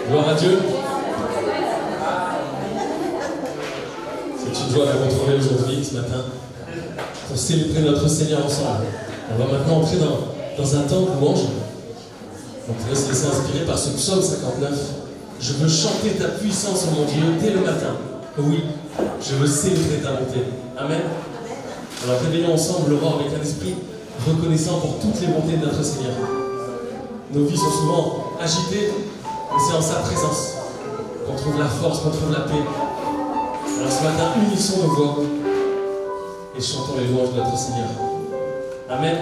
Gloire à Dieu. C'est une joie de vous retrouver aujourd'hui, ce matin, pour célébrer notre Seigneur ensemble. On va maintenant entrer dans un temps de louange. Donc, on va se laisser inspirer par ce psaume 59. Je veux chanter ta puissance, oh mon Dieu, dès le matin. Oui, je veux célébrer ta bonté. Amen. Alors, réveillons ensemble l'aurore avec un esprit reconnaissant pour toutes les bontés de notre Seigneur. Nos vies sont souvent agitées, mais c'est en sa présence qu'on trouve la force, qu'on trouve la paix. Alors ce matin, unissons nos voix et chantons les louanges de notre Seigneur. Amen.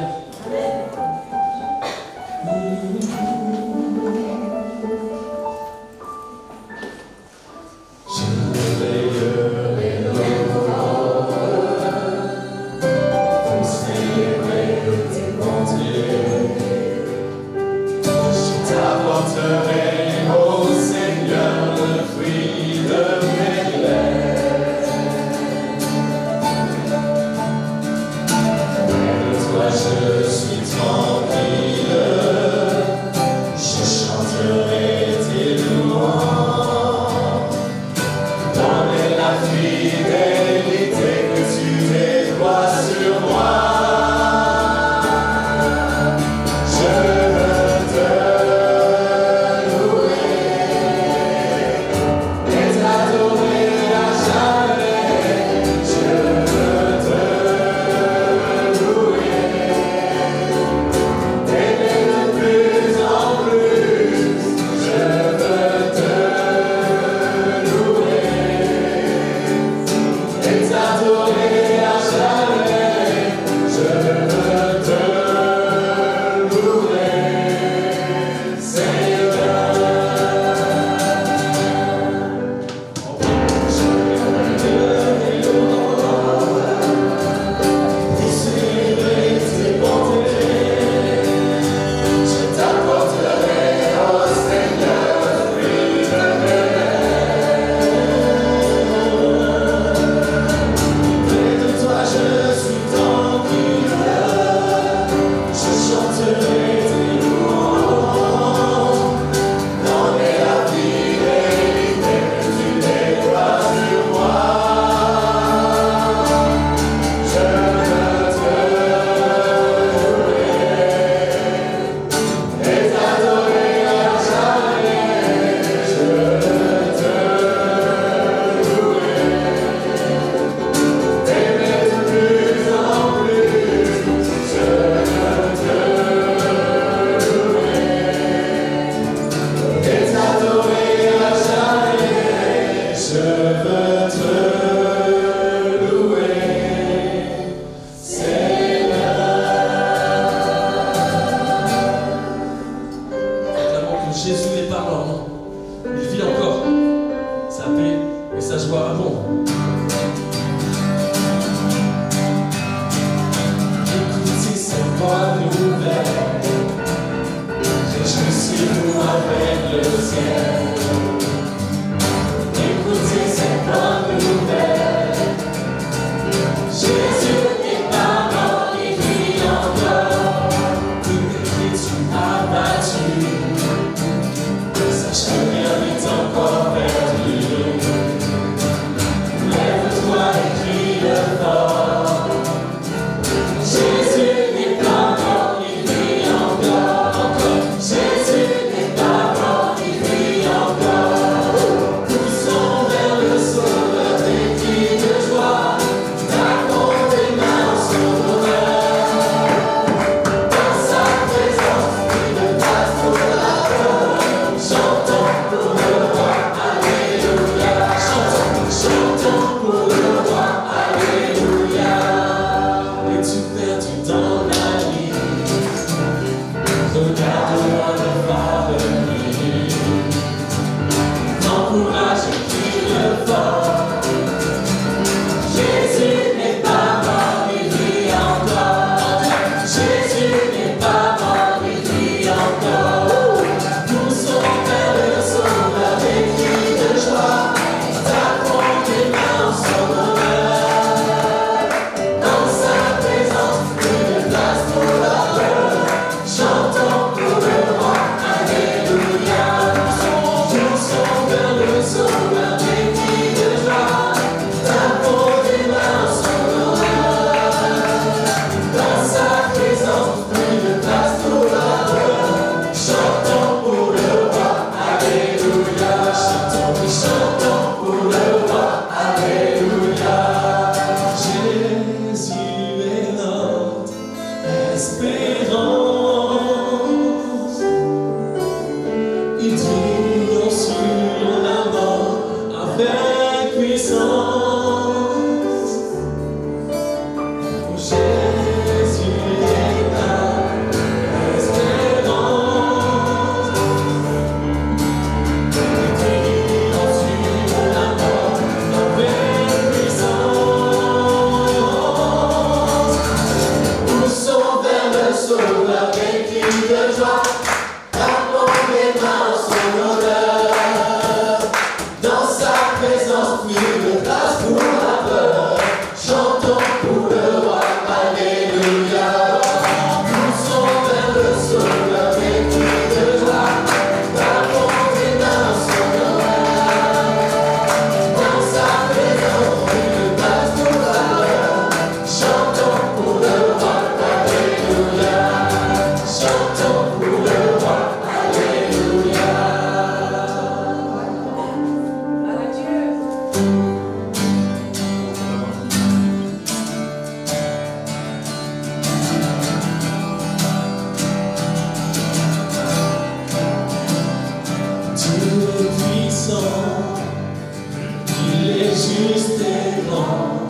es juste et grand,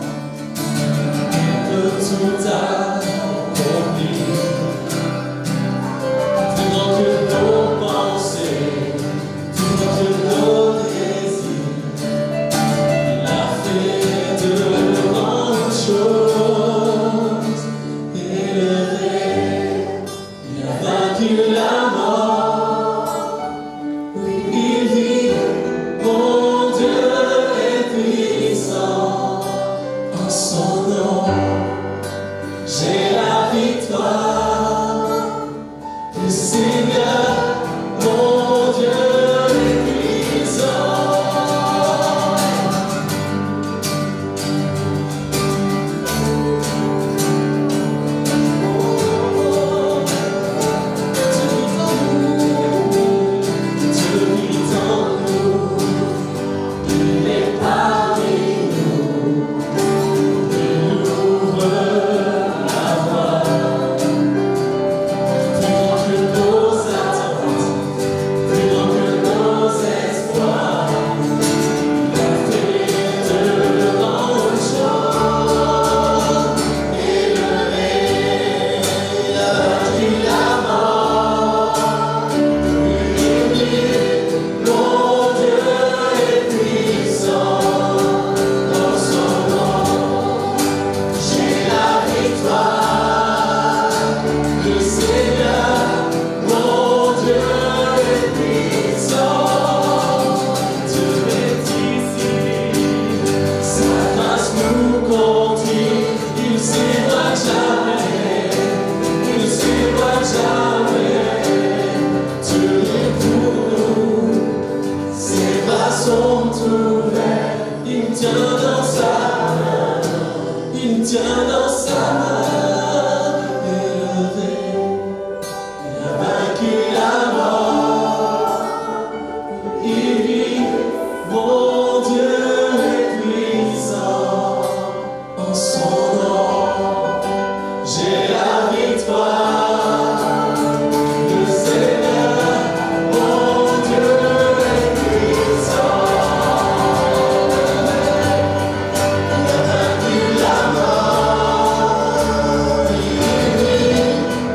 que tout a accompli, plus grand que nos pensées, plus grand que nos désirs. Il a fait de grandes choses, élevé, il a vaincu la mort. Oui, il vit, mon Dieu est puissant, en son nom, j'ai la victoire. Le Seigneur, mon Dieu est puissant. Dieu vit en nous, il est parmi nous, il ouvre la voie. Plus grand que nos attentes, plus grand que nos espoirs, il a fait de grandes choses. Élevé, il a vaincu la mort. Mon Dieu est puissant, dans son nom, j'ai la victoire. Le Seigneur, mon Dieu est puissant. Dieu est ici, sa grâce nous conduit, il s'éloigne jamais, il s'éloigne jamais. Dieu est pour nous, ses bras sont ouverts, il me tient dans sa main, il me tient dans sa main. Élevé, il a vaincu la mort, il vit, mon Dieu est puissant, en son nom, j'ai la victoire. Le Seigneur, mon Dieu est puissant, il a vaincu la mort, il vit,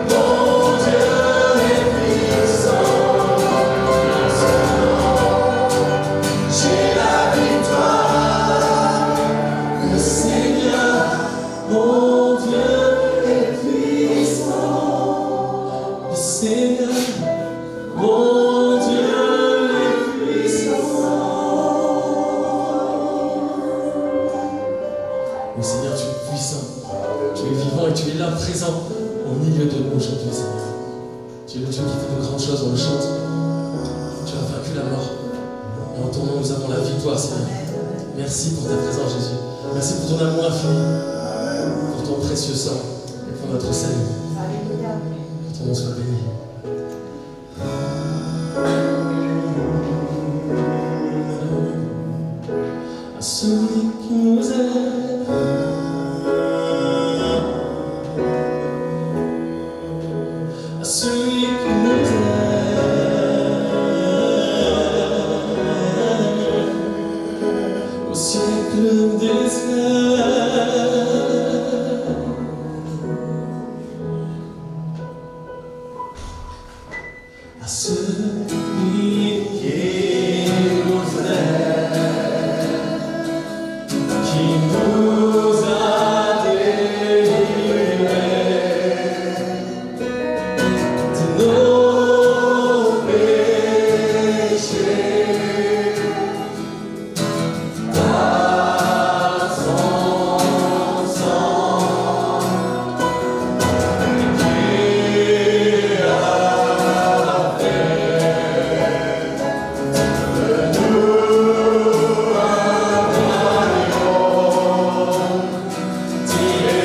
mon Dieu est puissant, en son nom, j'ai la victoire. Le Seigneur, mon Dieu est puissant. Le Seigneur, mon Dieu est puissant. Oui, Seigneur, tu es puissant. Tu es vivant et tu es là, présent au milieu de nous aujourd'hui, Seigneur. Tu es le Dieu qui fait de grandes choses, on le chante. Tu as vaincu la mort. Et en ton nom, nous avons la victoire, Seigneur. Merci pour ta présence, Jésus. Merci pour ton amour infini, pour ton précieux sang et pour notre salut. Que ton nom soit béni. À celui qui nous aime, à celui qui nous aime, au siècle des siècles. À celui qui nous aime, qui nous a délivrés de nos péchés par son sang, qui a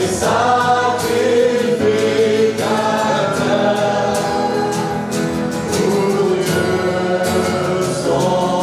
sacrificateur pour Dieu son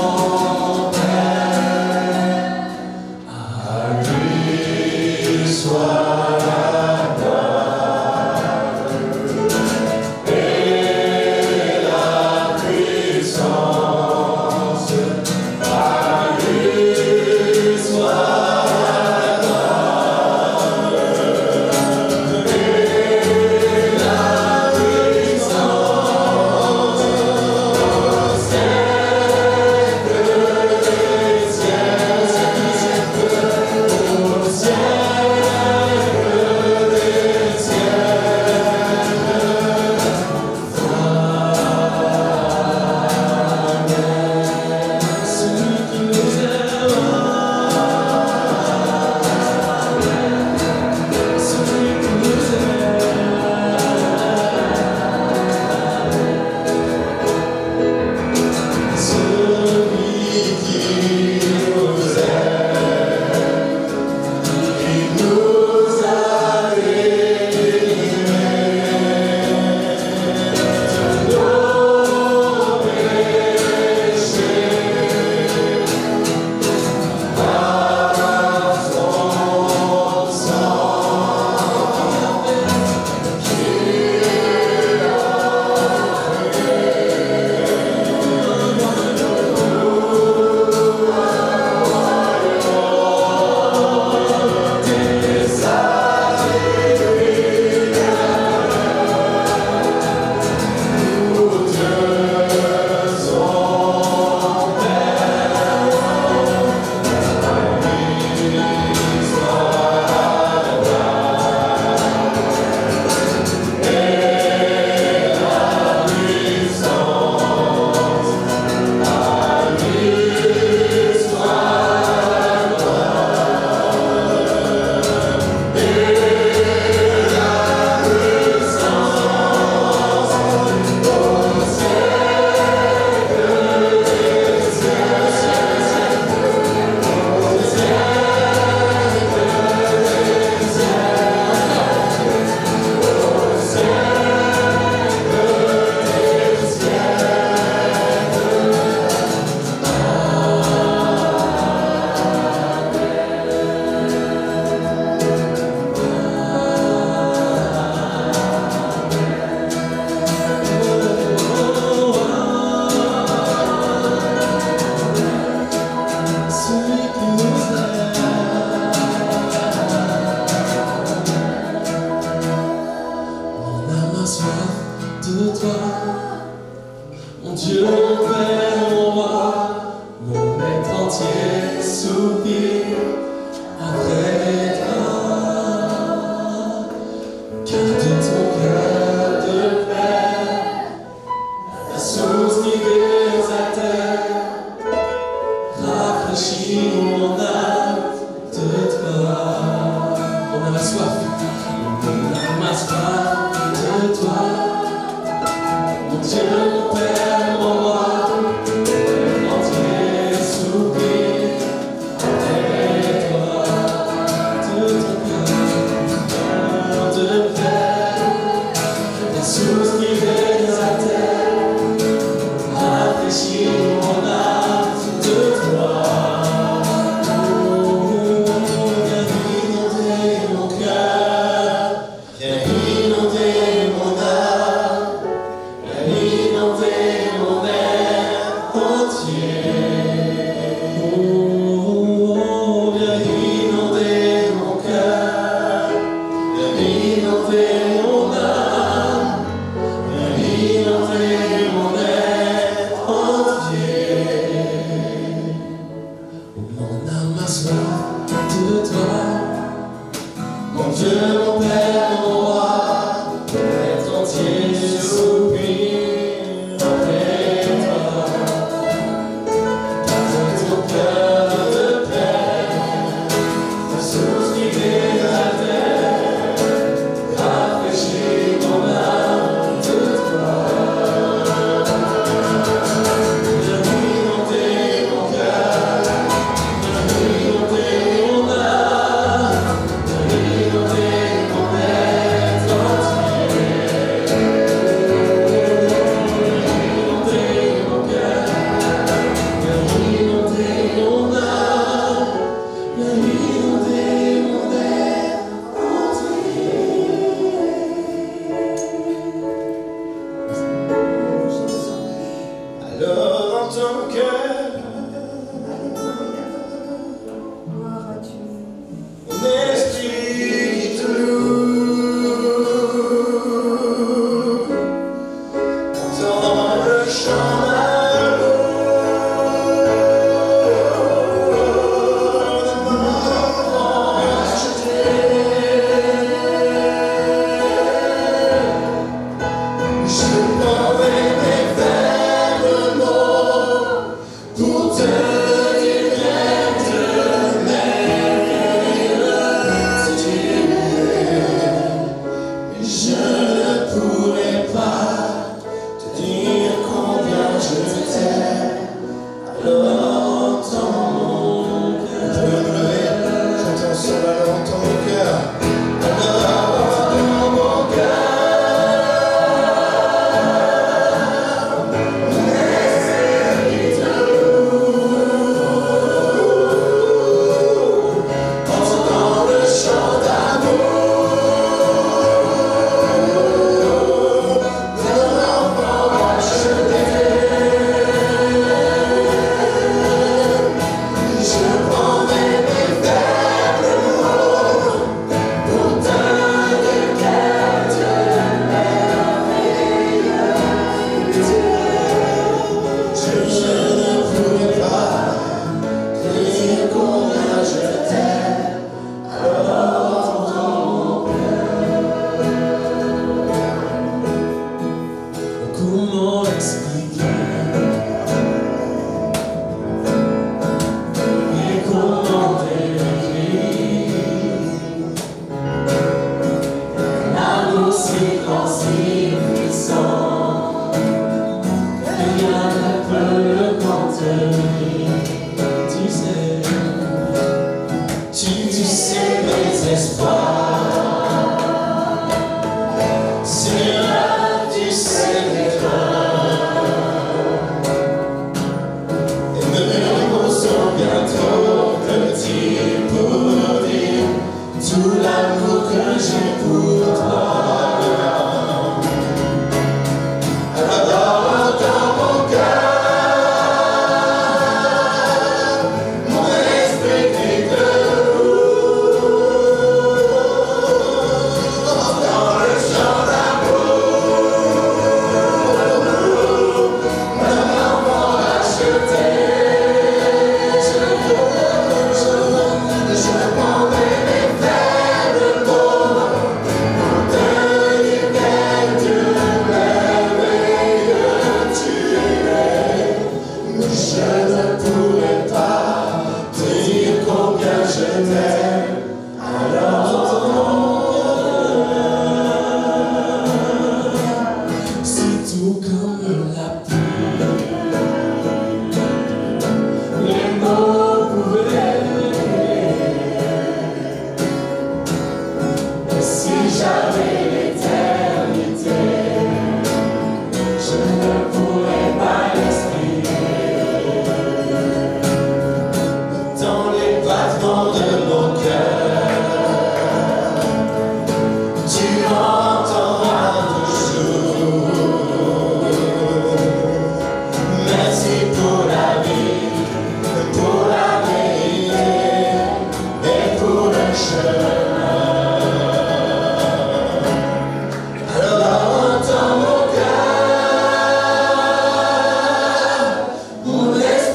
Je ne pourrais pas l'expliquer.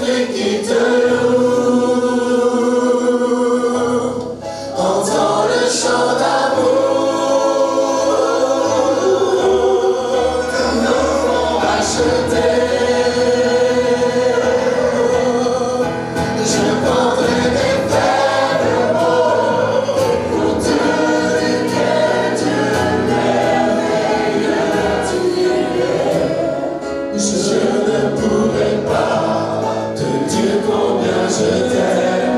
esprit qui te loue. Entends le chant d'amour de nos fonds rachetés. Je prendrai mes faibles mots pour te dire que Dieu merveilleux tu es. Je ne pourrai pas te dire combien je t'aime.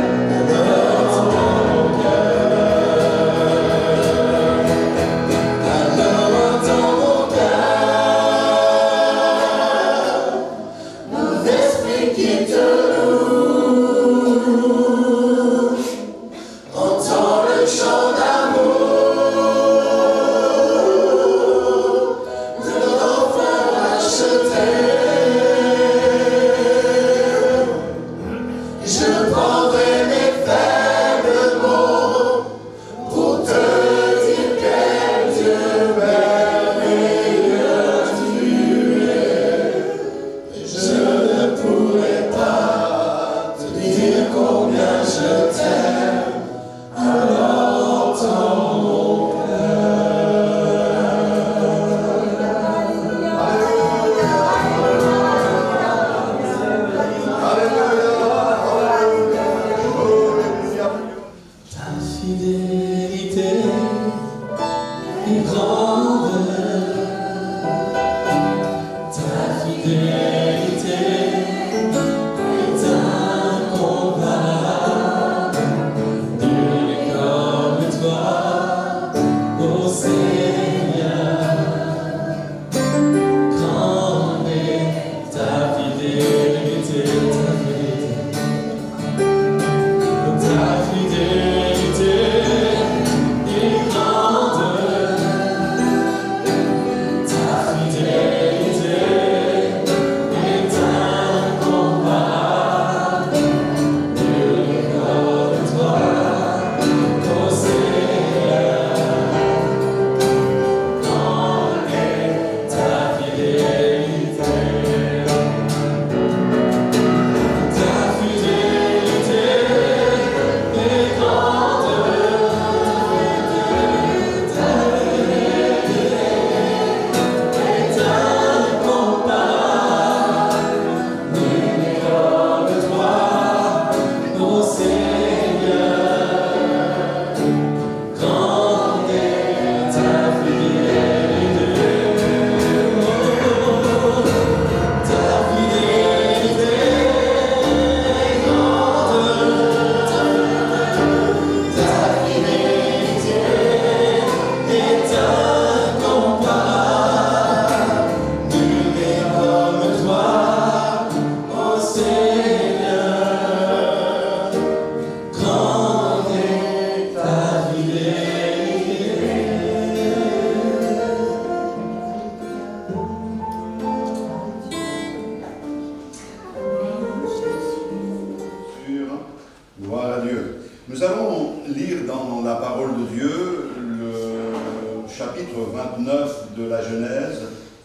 Nous allons lire dans la parole de Dieu le chapitre 29 de la Genèse,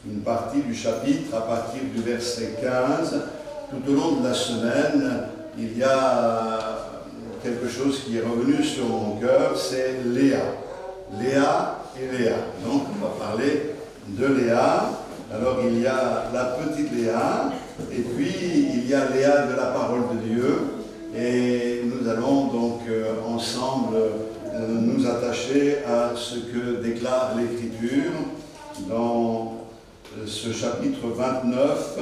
une partie du chapitre à partir du verset 15. Tout au long de la semaine, il y a quelque chose qui est revenu sur mon cœur, c'est Léa. Léa et Léa. Donc on va parler de Léa. Alors il y a la petite Léa, et puis il y a Léa de la parole de Dieu. Et nous allons donc ensemble nous attacher à ce que déclare l'Écriture dans ce chapitre 29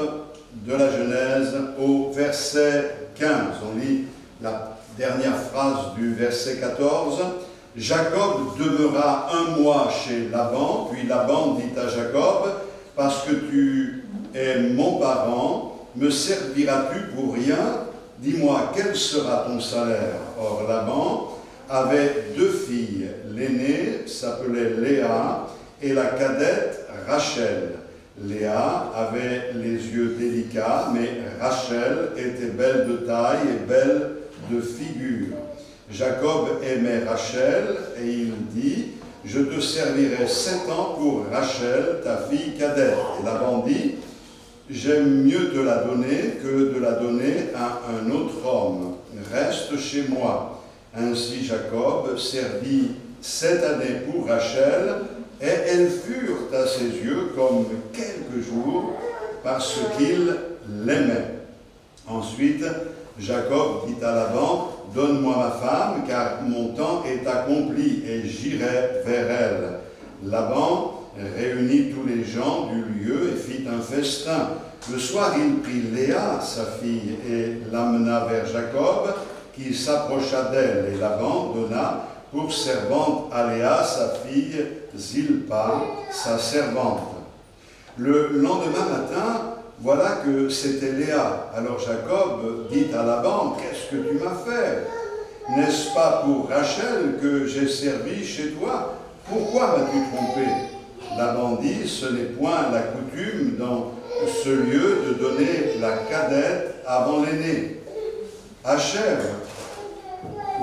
de la Genèse au verset 15. On lit la dernière phrase du verset 14. « Jacob demeura un mois chez Laban, puis Laban dit à Jacob, « Parce que tu es mon parent, me serviras-tu pour rien ? Dis-moi, quel sera ton salaire ?» Or Laban avait deux filles. L'aînée s'appelait Léa et la cadette Rachel. Léa avait les yeux délicats, mais Rachel était belle de taille et belle de figure. Jacob aimait Rachel et il dit, « Je te servirai 7 ans pour Rachel, ta fille cadette. » Et Laban dit, « j'aime mieux te la donner que de la donner à un autre homme. Reste chez moi. » Ainsi Jacob servit 7 années pour Rachel, et elles furent à ses yeux comme quelques jours, parce qu'il l'aimait. Ensuite, Jacob dit à Laban, « Donne-moi ma femme, car mon temps est accompli, et j'irai vers elle. » Laban réunit tous les gens du lieu et fit un festin. Le soir, il prit Léa, sa fille, et l'amena vers Jacob, qui s'approcha d'elle. Et Laban donna pour servante à Léa, sa fille, Zilpa, sa servante. Le lendemain matin, voilà que c'était Léa. Alors Jacob dit à Laban, « Qu'est-ce que tu m'as fait? N'est-ce pas pour Rachel que j'ai servi chez toi? Pourquoi m'as-tu trompé ?» Laban dit, « Ce n'est point la coutume dans ce lieu de donner la cadette avant l'aîné. Achève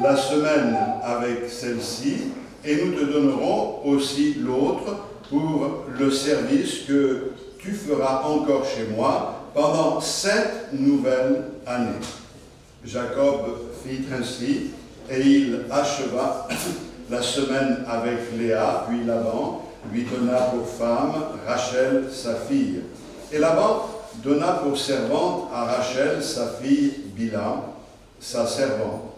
la semaine avec celle-ci, et nous te donnerons aussi l'autre pour le service que tu feras encore chez moi pendant 7 nouvelles années. » Jacob fit ainsi, et il acheva la semaine avec Léa, puis Laban lui donna pour femme Rachel, sa fille. Et Laban donna pour servante à Rachel, sa fille Bila, sa servante.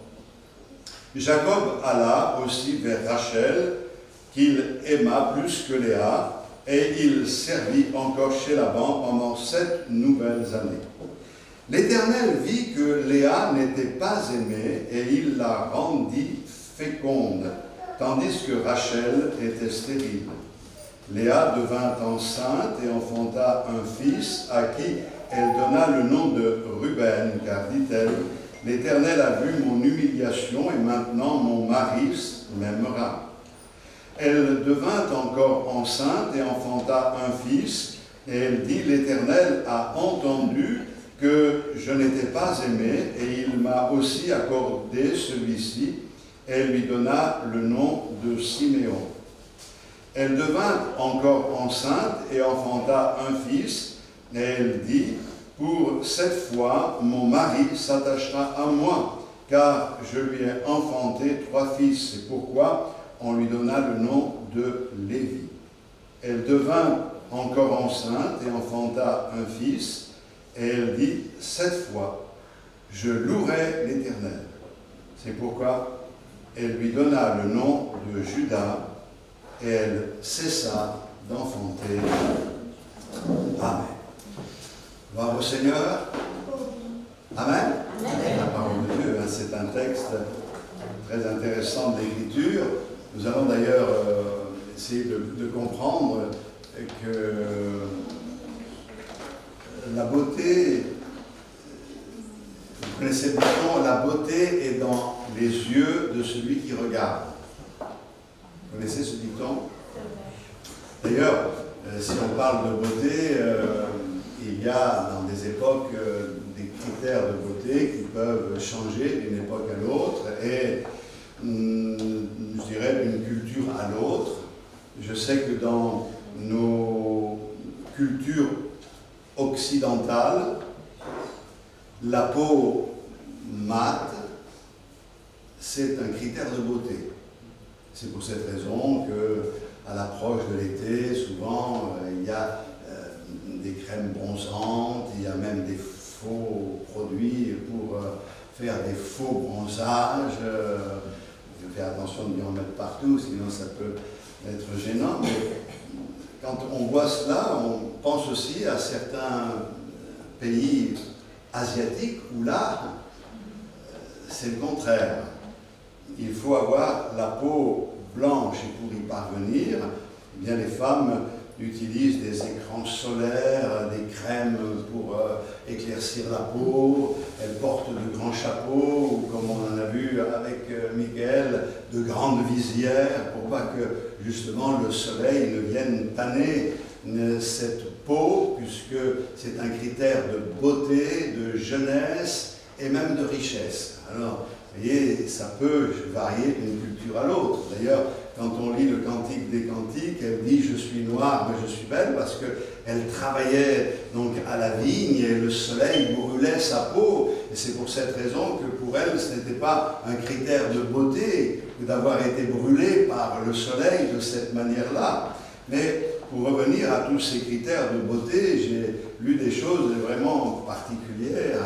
Jacob alla aussi vers Rachel, qu'il aima plus que Léa, et il servit encore chez Laban pendant 7 nouvelles années. L'Éternel vit que Léa n'était pas aimée, et il la rendit féconde, tandis que Rachel était stérile. Léa devint enceinte et enfanta un fils à qui elle donna le nom de Ruben, car, dit-elle, « L'Éternel a vu mon humiliation et maintenant mon mari m'aimera. » Elle devint encore enceinte et enfanta un fils, et elle dit, « L'Éternel a entendu que je n'étais pas aimée, et il m'a aussi accordé celui-ci. » Elle lui donna le nom de Siméon. Elle devint encore enceinte et enfanta un fils, et elle dit, « Pour cette fois, mon mari s'attachera à moi, car je lui ai enfanté 3 fils. C'est pourquoi on lui donna le nom de Lévi. » Elle devint encore enceinte et enfanta un fils, et elle dit, « Cette fois, je louerai l'Éternel. » C'est pourquoi elle lui donna le nom de Judas, et elle cessa d'enfanter. Amen. Gloire au Seigneur. Amen. La parole de Dieu, hein, c'est un texte très intéressant de l'Écriture. Nous allons d'ailleurs essayer de comprendre que la beauté, vous connaissez le dicton, la beauté est dans les yeux de celui qui regarde. Vous connaissez ce dicton? D'ailleurs, si on parle de beauté, il y a dans des époques des critères de beauté qui peuvent changer d'une époque à l'autre et, je dirais, d'une culture à l'autre. Je sais que dans nos cultures occidentales, la peau mate, c'est un critère de beauté. C'est pour cette raison qu'à l'approche de l'été, souvent, il y a des crèmes bronzantes, il y a même des faux produits pour faire des faux bronzages. Il faut faire attention de bien en mettre partout, sinon ça peut être gênant. Mais quand on voit cela, on pense aussi à certains pays asiatiques où là, c'est le contraire. Il faut avoir la peau blanche et pour y parvenir, eh bien les femmes utilisent des écrans solaires, des crèmes pour éclaircir la peau, elles portent de grands chapeaux, ou comme on en a vu avec Michael, de grandes visières, pour pas que justement le soleil ne vienne tanner cette peau, puisque c'est un critère de beauté, de jeunesse et même de richesse. Alors, vous voyez, ça peut varier d'une culture à l'autre. D'ailleurs, quand on lit le Cantique des Cantiques, elle dit « Je suis noire, mais je suis belle » parce qu'elle travaillait donc à la vigne et le soleil brûlait sa peau. Et c'est pour cette raison que pour elle, ce n'était pas un critère de beauté que d'avoir été brûlée par le soleil de cette manière-là. Mais pour revenir à tous ces critères de beauté, j'ai lu des choses vraiment particulières.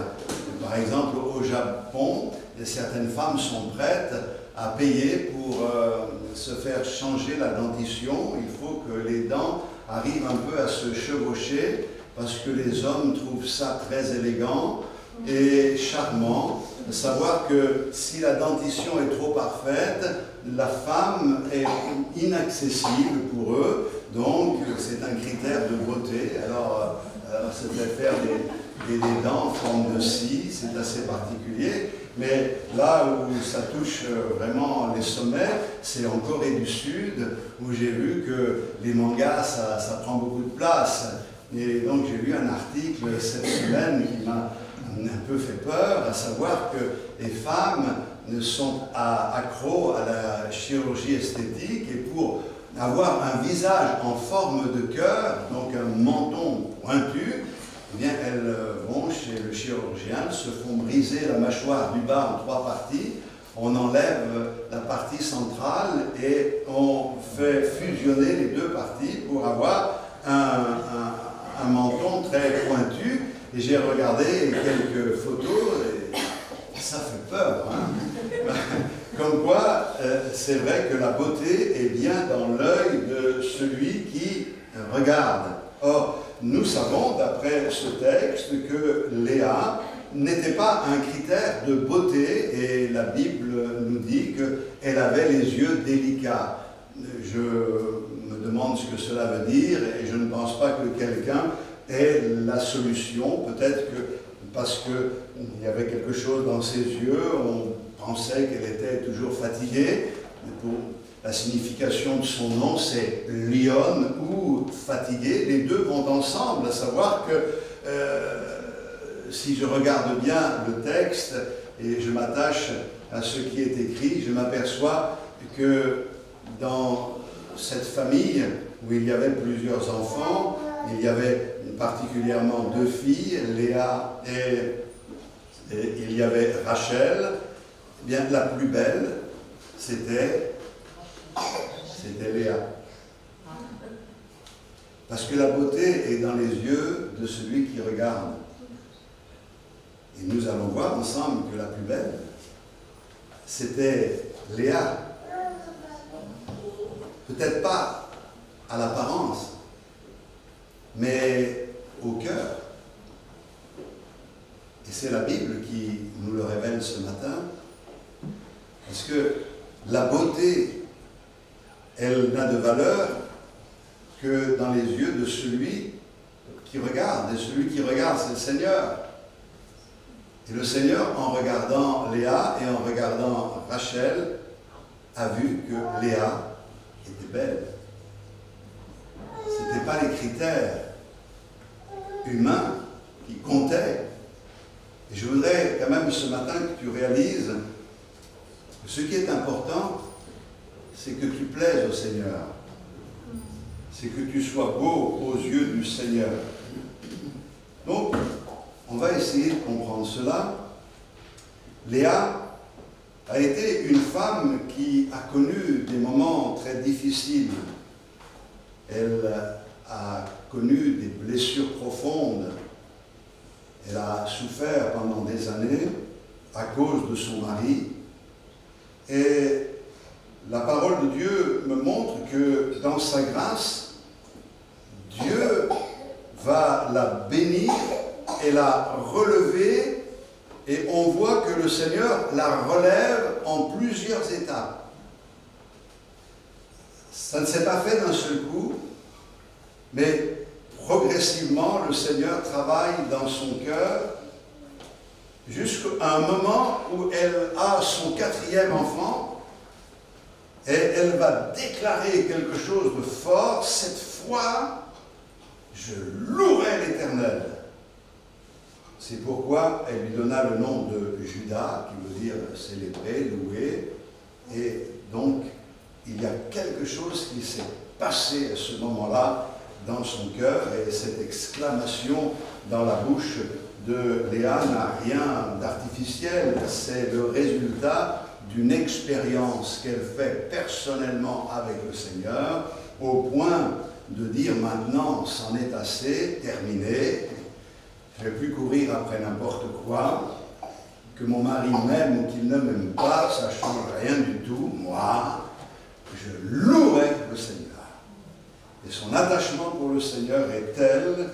Par exemple, au Japon, certaines femmes sont prêtes à payer pour se faire changer la dentition. Il faut que les dents arrivent un peu à se chevaucher parce que les hommes trouvent ça très élégant et charmant. Savoir que si la dentition est trop parfaite, la femme est inaccessible pour eux. Donc, c'est un critère de beauté. Alors se faire des dents en forme de scie, c'est assez particulier. Mais là où ça touche vraiment les sommets, c'est en Corée du Sud, où j'ai vu que les mangas, ça prend beaucoup de place. Et donc, j'ai lu un article cette semaine qui m'a un peu fait peur, à savoir que les femmes sont accros à la chirurgie esthétique et pour avoir un visage en forme de cœur, donc un menton pointu, eh bien elles vont chez le chirurgien, se font briser la mâchoire du bas en 3 parties, on enlève la partie centrale et on fait fusionner les 2 parties pour avoir un menton très pointu. Et j'ai regardé quelques photos et ça fait peur, hein. Comme quoi, c'est vrai que la beauté est bien dans l'œil de celui qui regarde. Or, nous savons, d'après ce texte, que Léa n'était pas un critère de beauté et la Bible nous dit qu'elle avait les yeux délicats. Je me demande ce que cela veut dire et je ne pense pas que quelqu'un ait la solution. Peut-être que parce qu'il y avait quelque chose dans ses yeux, on pensait qu'elle était toujours fatiguée. Pour la signification de son nom, c'est lionne ou fatiguée. Les deux vont ensemble, à savoir que si je regarde bien le texte et je m'attache à ce qui est écrit, je m'aperçois que dans cette famille où il y avait plusieurs enfants, il y avait particulièrement 2 filles, Léa et il y avait Rachel. Eh bien, la plus belle, c'était Léa. Parce que la beauté est dans les yeux de celui qui regarde. Et nous allons voir ensemble que la plus belle, c'était Léa. Peut-être pas à l'apparence, mais au cœur. Et c'est la Bible qui nous le révèle ce matin. Parce que la beauté, elle n'a de valeur que dans les yeux de celui qui regarde. Et celui qui regarde, c'est le Seigneur. Et le Seigneur, en regardant Léa et en regardant Rachel, a vu que Léa était belle. Ce n'étaient pas les critères humains qui comptaient. Et je voudrais quand même ce matin que tu réalises que ce qui est important, c'est que tu plaises au Seigneur. C'est que tu sois beau aux yeux du Seigneur. Donc, on va essayer de comprendre cela. Léa a été une femme qui a connu des moments très difficiles. Elle a connu des blessures profondes. Elle a souffert pendant des années à cause de son mari. Et la parole de Dieu me montre que dans sa grâce, Dieu va la bénir et la relever, et on voit que le Seigneur la relève en plusieurs étapes. Ça ne s'est pas fait d'un seul coup, mais progressivement, le Seigneur travaille dans son cœur jusqu'à un moment où elle a son 4e enfant et elle va déclarer quelque chose de fort. Cette fois, je louerai l'Éternel. C'est pourquoi elle lui donna le nom de Judas, qui veut dire célébrer, louer. Et donc, il y a quelque chose qui s'est passé à ce moment-là dans son cœur, et cette exclamation dans la bouche de Léa n'a rien d'artificiel, c'est le résultat d'une expérience qu'elle fait personnellement avec le Seigneur, au point de dire maintenant, c'en est assez, terminé, je ne vais plus courir après n'importe quoi, que mon mari m'aime ou qu'il ne m'aime pas, ça ne change rien du tout, moi, je louerai le Seigneur. Et son attachement pour le Seigneur est tel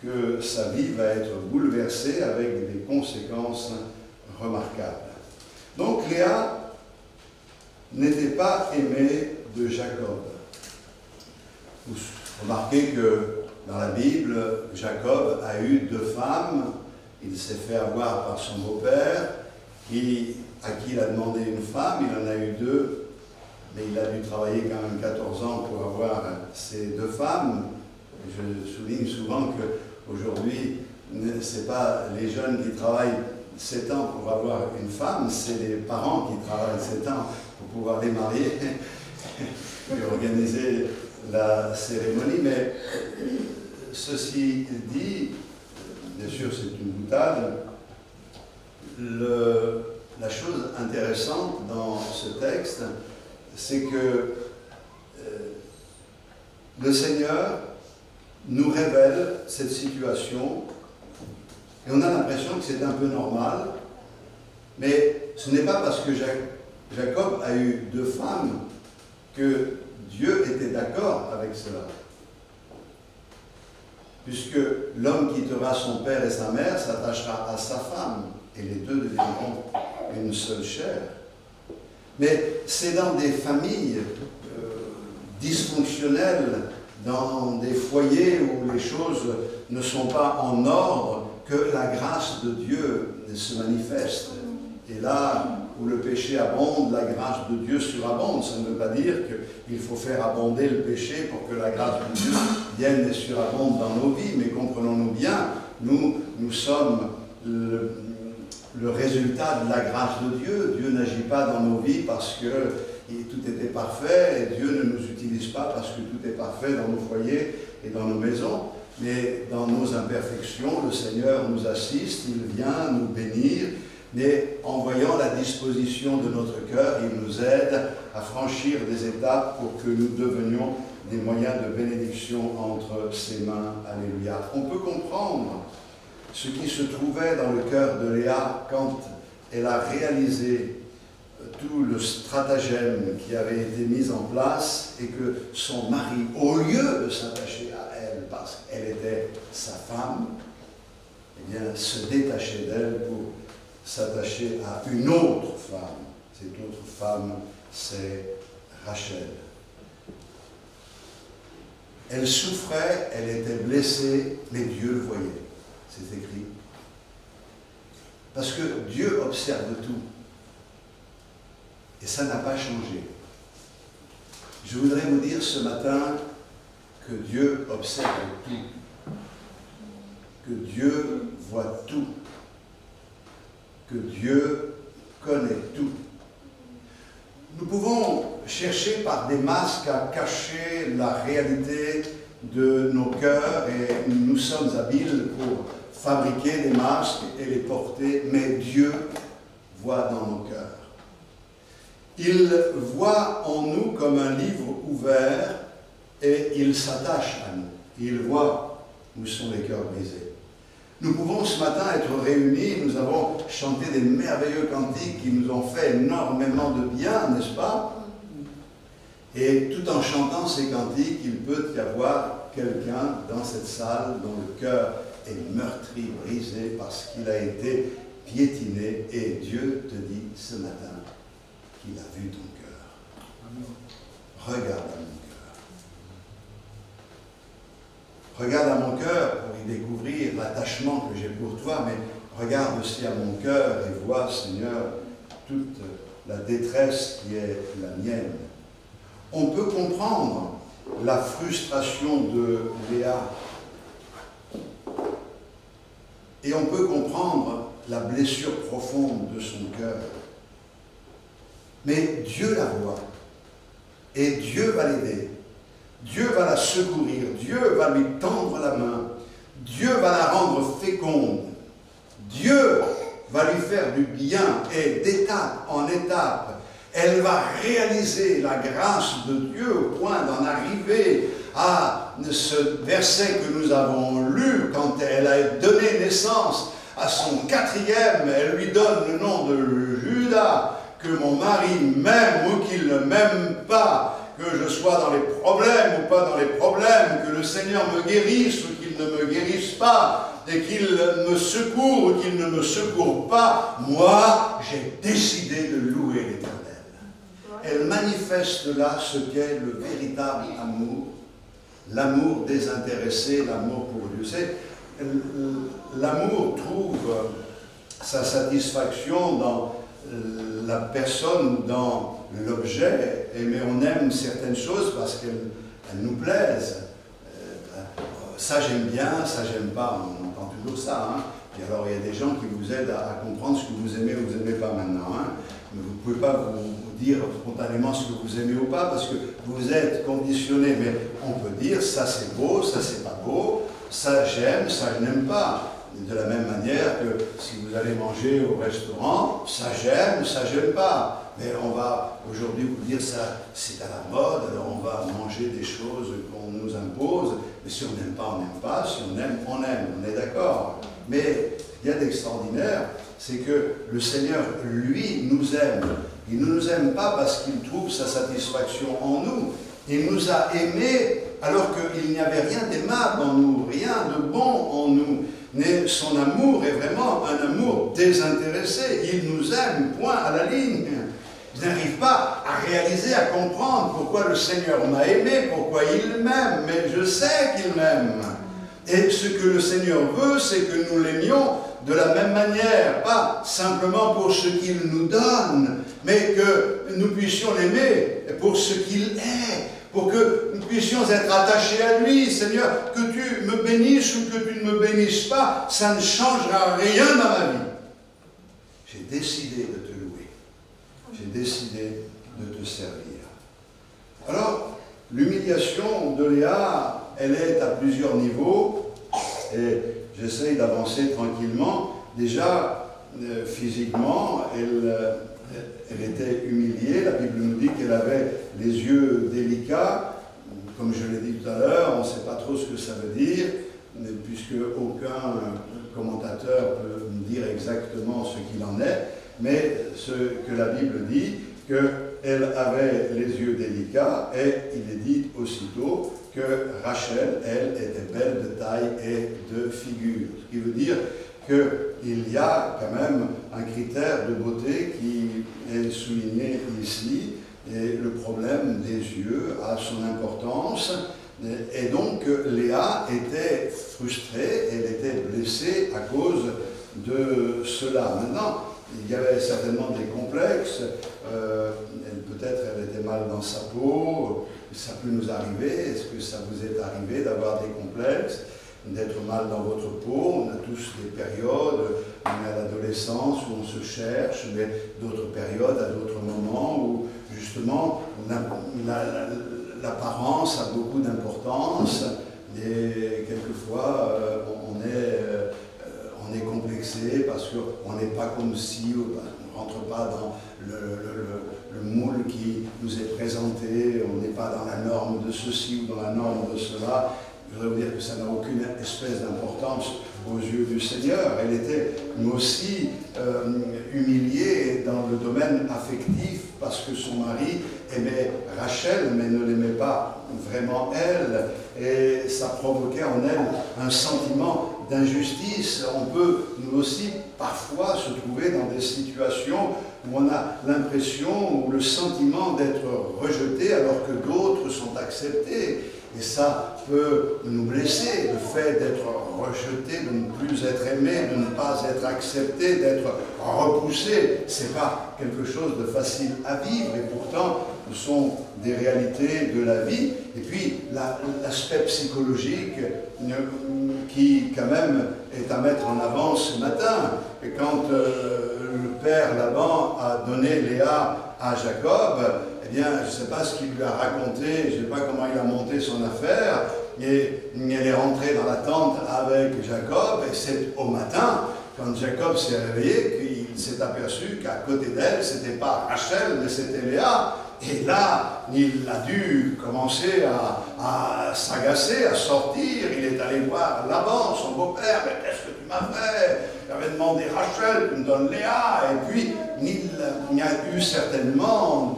que sa vie va être bouleversée avec des conséquences remarquables. Donc Léa n'était pas aimée de Jacob. Vous remarquez que dans la Bible, Jacob a eu 2 femmes. Il s'est fait avoir par son beau-père, à qui il a demandé une femme, il en a eu 2, mais il a dû travailler quand même 14 ans pour avoir ces 2 femmes. Je souligne souvent qu'aujourd'hui, ce n'est pas les jeunes qui travaillent 7 ans pour avoir une femme, c'est les parents qui travaillent 7 ans pour pouvoir les marier et organiser la cérémonie. Mais ceci dit, bien sûr c'est une boutade, la chose intéressante dans ce texte, c'est que le Seigneur nous révèle cette situation et on a l'impression que c'est un peu normal, mais ce n'est pas parce que Jacob a eu 2 femmes que Dieu était d'accord avec cela. Puisque l'homme quittera son père et sa mère, s'attachera à sa femme, et les 2 deviendront une seule chair. Mais c'est dans des familles dysfonctionnelles, dans des foyers où les choses ne sont pas en ordre, que la grâce de Dieu se manifeste. Et là où le péché abonde, la grâce de Dieu surabonde. Ça ne veut pas dire qu'il faut faire abonder le péché pour que la grâce de Dieu vienne et surabonde dans nos vies, mais comprenons-nous bien, nous sommes le résultat de la grâce de Dieu. Dieu n'agit pas dans nos vies parce que tout était parfait, et Dieu ne nous utilise pas parce que tout est parfait dans nos foyers et dans nos maisons, mais dans nos imperfections, le Seigneur nous assiste, il vient nous bénir, mais en voyant la disposition de notre cœur, il nous aide à franchir des étapes pour que nous devenions des moyens de bénédiction entre ses mains. Alléluia. On peut comprendre ce qui se trouvait dans le cœur de Léa quand elle a réalisé tout le stratagème qui avait été mis en place et que son mari, au lieu de s'attacher à elle parce qu'elle était sa femme, eh bien, se détachait d'elle pour s'attacher à une autre femme. Cette autre femme, c'est Rachel. Elle souffrait, elle était blessée, mais Dieu le voyait. C'est écrit. Parce que Dieu observe tout. Et ça n'a pas changé. Je voudrais vous dire ce matin que Dieu observe tout. Que Dieu voit tout. Que Dieu connaît tout. Nous pouvons chercher par des masques à cacher la réalité de nos cœurs et nous sommes habiles pour fabriquer des masques et les porter, mais Dieu voit dans nos cœurs. Il voit en nous comme un livre ouvert et il s'attache à nous. Il voit où sont les cœurs brisés. Nous pouvons ce matin être réunis, nous avons chanté des merveilleux cantiques qui nous ont fait énormément de bien, n'est-ce pas? Et tout en chantant ces cantiques, il peut y avoir quelqu'un dans cette salle dont le cœur est meurtri, brisé parce qu'il a été piétiné. Et Dieu te dit ce matin qu'il a vu ton cœur. Regarde à mon cœur. Regarde à mon cœur pour y découvrir l'attachement que j'ai pour toi, mais regarde aussi à mon cœur et vois, Seigneur, toute la détresse qui est la mienne. On peut comprendre la frustration de Léa et on peut comprendre la blessure profonde de son cœur. Mais Dieu la voit et Dieu va l'aider Dieu va la secourir, Dieu va lui tendre la main, Dieu va la rendre féconde, Dieu va lui faire du bien et d'étape en étape, elle va réaliser la grâce de Dieu au point d'en arriver à ce verset que nous avons lu quand elle a donné naissance à son quatrième, elle lui donne le nom de Judas, que mon mari m'aime ou qu'il ne m'aime pas, que je sois dans les problèmes ou pas dans les problèmes, que le Seigneur me guérisse ou qu'il ne me guérisse pas, et qu'il me secourt ou qu'il ne me secourt pas, moi, j'ai décidé de louer l'Éternel. Elle manifeste là ce qu'est le véritable amour, l'amour désintéressé, l'amour pour Dieu. L'amour trouve sa satisfaction dans la personne, dans l'objet, mais on aime certaines choses parce qu'elles nous plaisent. Ça j'aime bien, ça j'aime pas, on entend toujours ça. Hein. Et alors il y a des gens qui vous aident à comprendre ce que vous aimez ou vous n'aimez pas maintenant. Hein. Mais vous ne pouvez pas vous dire spontanément ce que vous aimez ou pas parce que vous êtes conditionné. Mais on peut dire ça c'est beau, ça c'est pas beau, ça j'aime, ça je n'aime pas. De la même manière que si vous allez manger au restaurant, ça j'aime, ça j'aime pas. Mais on va aujourd'hui vous dire ça c'est à la mode, alors on va manger des choses qu'on nous impose. Mais si on n'aime pas, on n'aime pas. Si on aime, on aime. On est d'accord. Mais il y a d'extraordinaire, c'est que le Seigneur, lui, nous aime. Il ne nous aime pas parce qu'il trouve sa satisfaction en nous. Il nous a aimés alors qu'il n'y avait rien d'aimable en nous, rien de bon en nous. Mais son amour est vraiment un amour désintéressé. Il nous aime, point à la ligne. Je n'arrive pas à réaliser, à comprendre pourquoi le Seigneur m'a aimé, pourquoi il m'aime, mais je sais qu'il m'aime. Et ce que le Seigneur veut, c'est que nous l'aimions de la même manière, pas simplement pour ce qu'il nous donne, mais que nous puissions l'aimer pour ce qu'il est, pour que nous puissions être attachés à lui. Seigneur, que tu me bénisses ou que tu ne me bénisses pas, ça ne changera rien dans ma vie. J'ai décidé de te louer. J'ai décidé de te servir. Alors, l'humiliation de Léa, elle est à plusieurs niveaux, et j'essaye d'avancer tranquillement. Déjà, physiquement, elle était humiliée. La Bible nous dit qu'elle avait les yeux délicats. Comme je l'ai dit tout à l'heure, on ne sait pas trop ce que ça veut dire, puisque aucun commentateur peut me dire exactement ce qu'il en est. Mais ce que la Bible dit, qu'elle avait les yeux délicats, et il est dit aussitôt que Rachel, elle, était belle de taille et de figure. Ce qui veut dire qu'il y a quand même un critère de beauté qui est souligné ici, et le problème des yeux a son importance. Et donc Léa était frustrée, elle était blessée à cause de cela. Maintenant, il y avait certainement des complexes, peut-être elle était mal dans sa peau, ça peut nous arriver. Est-ce que ça vous est arrivé d'avoir des complexes, d'être mal dans votre peau? On a tous des périodes, on est à l'adolescence où on se cherche, mais d'autres périodes, à d'autres moments où justement l'apparence a beaucoup d'importance et quelquefois on est complexé parce qu'on n'est pas comme si, on ne rentre pas dans le moule qui nous est présenté, on n'est pas dans la norme de ceci ou dans la norme de cela. Je voudrais vous dire que ça n'a aucune espèce d'importance aux yeux du Seigneur. Elle était aussi humiliée dans le domaine affectif parce que son mari aimait Rachel mais ne l'aimait pas vraiment elle, et ça provoquait en elle un sentiment d'injustice. On peut nous aussi parfois se trouver dans des situations où on a l'impression ou le sentiment d'être rejeté alors que d'autres sont acceptés. Et ça peut nous blesser, le fait d'être rejeté, de ne plus être aimé, de ne pas être accepté, d'être repoussé. Ce n'est pas quelque chose de facile à vivre et pourtant ce sont des réalités de la vie. Et puis l'aspect psychologique qui quand même est à mettre en avant ce matin. Et quand le père Laban a donné Léa à Jacob, eh bien, je ne sais pas ce qu'il lui a raconté, je ne sais pas comment il a monté son affaire, et elle est rentrée dans la tente avec Jacob, et c'est au matin, quand Jacob s'est réveillé, qu'il s'est aperçu qu'à côté d'elle, ce n'était pas Rachel, mais c'était Léa. Et là, il a dû commencer à s'agacer, à sortir. Il est allé voir Laban, son beau-père. Mais qu'est-ce que tu m'as fait? J'avais demandé Rachel, tu me donnes Léa. Et puis, il y a eu certainement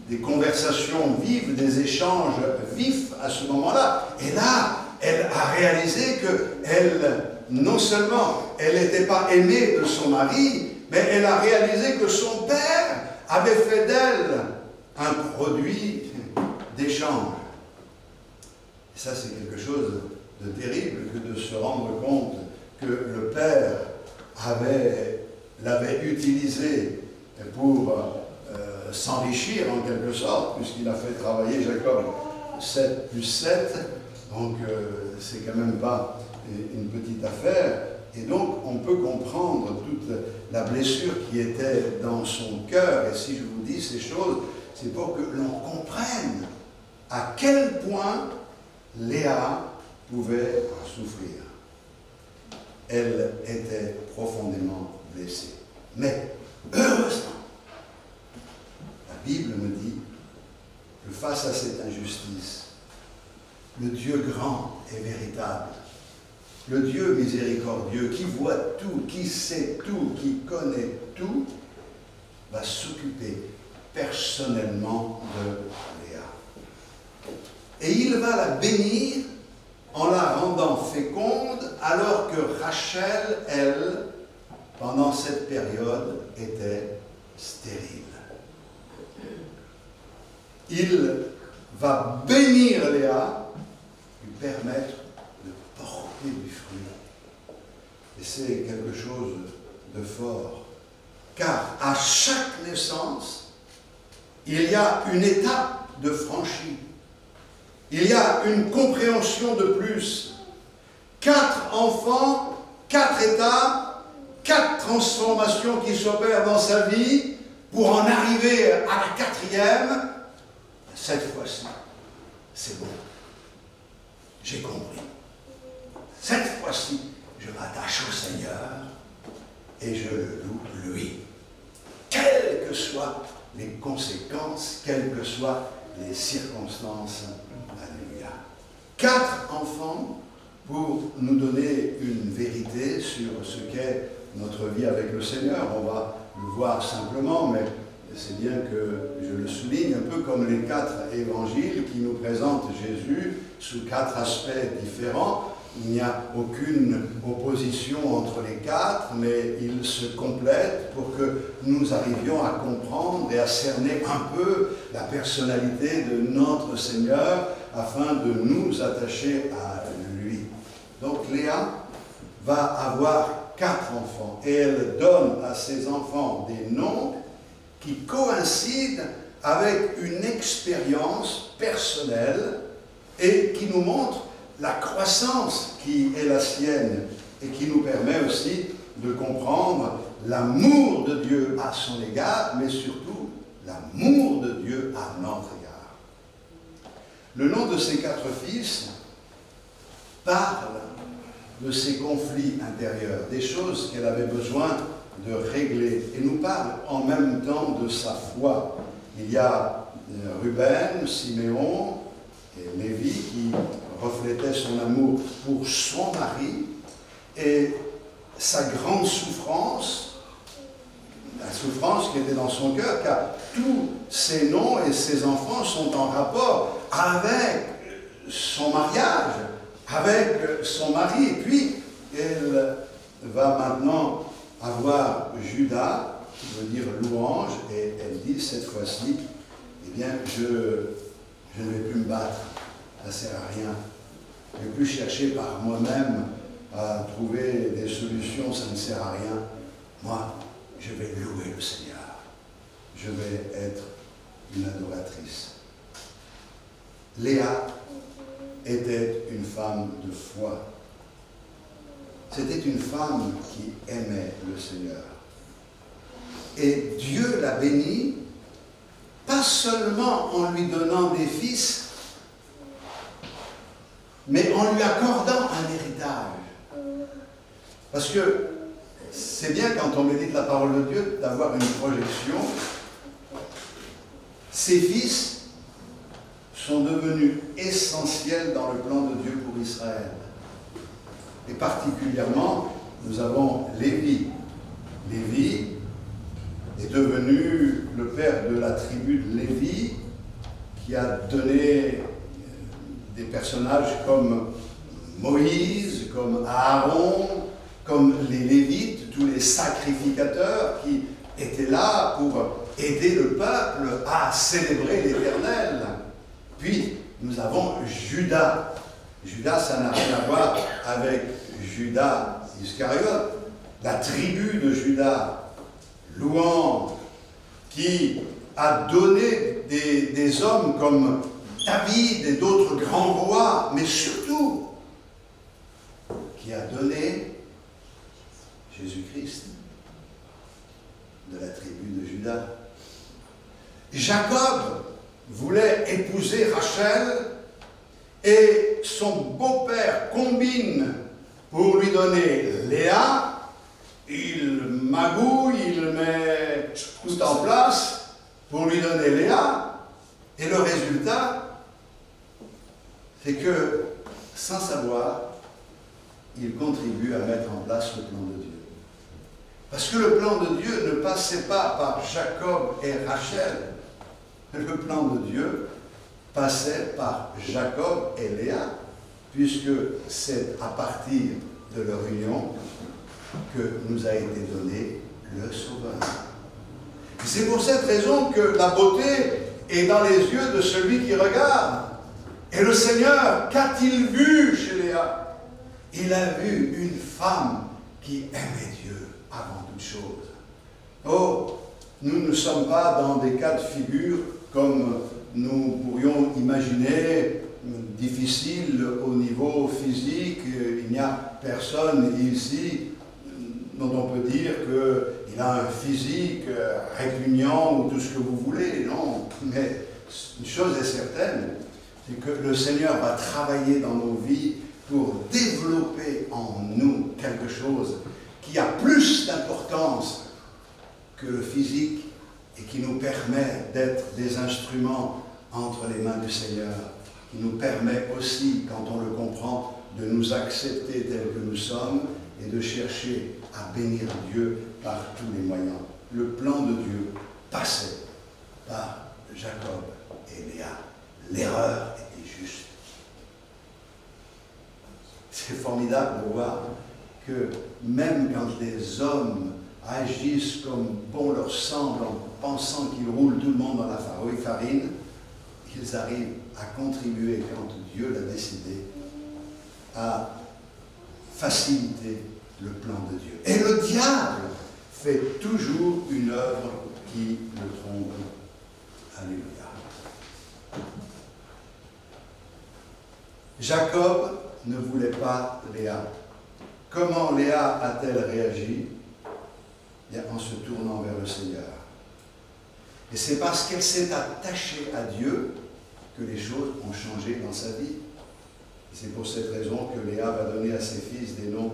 des conversations vives, des échanges vifs à ce moment-là. Et là, elle a réalisé qu'elle, non seulement elle n'était pas aimée de son mari, mais elle a réalisé que son père avait fait d'elle un produit d'échange. Et ça, c'est quelque chose de terrible que de se rendre compte que le père l'avait utilisé pour s'enrichir en quelque sorte, puisqu'il a fait travailler Jacob 7 plus 7, donc c'est quand même pas une petite affaire. Et donc, on peut comprendre toute la blessure qui était dans son cœur. Et si je vous dis ces choses, c'est pour que l'on comprenne à quel point Léa pouvait souffrir. Elle était profondément blessée. Mais, heureusement, la Bible me dit que face à cette injustice, le Dieu grand et véritable, le Dieu miséricordieux, qui voit tout, qui sait tout, qui connaît tout, va s'occuper personnellement de Léa. Et il va la bénir en la rendant féconde, alors que Rachel, elle, pendant cette période, était stérile. Il va bénir Léa, lui permettre du fruit. Et c'est quelque chose de fort. Car à chaque naissance, il y a une étape de franchie. Il y a une compréhension de plus. 4 enfants, 4 étapes, 4 transformations qui s'opèrent dans sa vie pour en arriver à la 4e. Cette fois-ci, c'est bon. J'ai compris. Cette fois-ci, je m'attache au Seigneur et je le loue lui. Quelles que soient les conséquences, quelles que soient les circonstances. Alléluia. 4 enfants pour nous donner une vérité sur ce qu'est notre vie avec le Seigneur. On va le voir simplement, mais c'est bien que je le souligne, un peu comme les 4 évangiles qui nous présentent Jésus sous 4 aspects différents. Il n'y a aucune opposition entre les 4, mais ils se complètent pour que nous arrivions à comprendre et à cerner un peu la personnalité de notre Seigneur afin de nous attacher à lui. Donc Léa va avoir 4 enfants et elle donne à ses enfants des noms qui coïncident avec une expérience personnelle et qui nous montrent la croissance qui est la sienne et qui nous permet aussi de comprendre l'amour de Dieu à son égard, mais surtout l'amour de Dieu à notre égard. Le nom de ces 4 fils parle de ses conflits intérieurs, des choses qu'elle avait besoin de régler, et nous parle en même temps de sa foi. Il y a Ruben, Siméon et Lévi qui reflétait son amour pour son mari et sa grande souffrance, la souffrance qui était dans son cœur, car tous ses noms et ses enfants sont en rapport avec son mariage, avec son mari. Et puis, elle va maintenant avoir Judas, qui veut dire louange, et elle dit cette fois-ci, eh bien, je ne vais plus me battre. Ça ne sert à rien. Je ne vais plus chercher par moi-même à trouver des solutions, ça ne sert à rien. Moi, je vais louer le Seigneur. Je vais être une adoratrice. Léa était une femme de foi. C'était une femme qui aimait le Seigneur. Et Dieu l'a béni, pas seulement en lui donnant des fils, mais en lui accordant un héritage. Parce que c'est bien quand on médite la parole de Dieu d'avoir une projection. Ses fils sont devenus essentiels dans le plan de Dieu pour Israël. Et particulièrement, nous avons Lévi. Lévi est devenu le père de la tribu de Lévi, qui a donné des personnages comme Moïse, comme Aaron, comme les Lévites, tous les sacrificateurs qui étaient là pour aider le peuple à célébrer l'Éternel. Puis, nous avons Judas. Judas, ça n'a rien à voir avec Judas Iscariote, la tribu de Judas, louant, qui a donné des hommes comme David et d'autres grands rois, mais surtout, qui a donné Jésus-Christ de la tribu de Judas. Jacob voulait épouser Rachel et son beau-père combine pour lui donner Léa. Il magouille, il met tout en place pour lui donner Léa. Et le résultat, c'est que, sans savoir, il contribue à mettre en place le plan de Dieu. Parce que le plan de Dieu ne passait pas par Jacob et Rachel. Le plan de Dieu passait par Jacob et Léa, puisque c'est à partir de leur union que nous a été donné le Sauveur. C'est pour cette raison que la beauté est dans les yeux de celui qui regarde. Et le Seigneur, qu'a-t-il vu chez Léa? Il a vu une femme qui aimait Dieu avant toute chose. Oh, nous ne sommes pas dans des cas de figure comme nous pourrions imaginer, difficiles au niveau physique. Il n'y a personne ici dont on peut dire qu'il a un physique répugnant ou tout ce que vous voulez, non. Mais une chose est certaine, c'est que le Seigneur va travailler dans nos vies pour développer en nous quelque chose qui a plus d'importance que le physique et qui nous permet d'être des instruments entre les mains du Seigneur, qui nous permet aussi, quand on le comprend, de nous accepter tels que nous sommes et de chercher à bénir Dieu par tous les moyens. Le plan de Dieu passait par Jacob et Léa. L'erreur était juste. C'est formidable de voir que même quand les hommes agissent comme bon leur semble en pensant qu'ils roulent tout le monde dans la farine, ils arrivent à contribuer, quand Dieu l'a décidé, à faciliter le plan de Dieu. Et le diable fait toujours une œuvre qui le trompe. Alléluia. Jacob ne voulait pas Léa. Comment Léa a-t-elle réagi? Bien, en se tournant vers le Seigneur. Et c'est parce qu'elle s'est attachée à Dieu que les choses ont changé dans sa vie. Et c'est pour cette raison que Léa va donner à ses fils des noms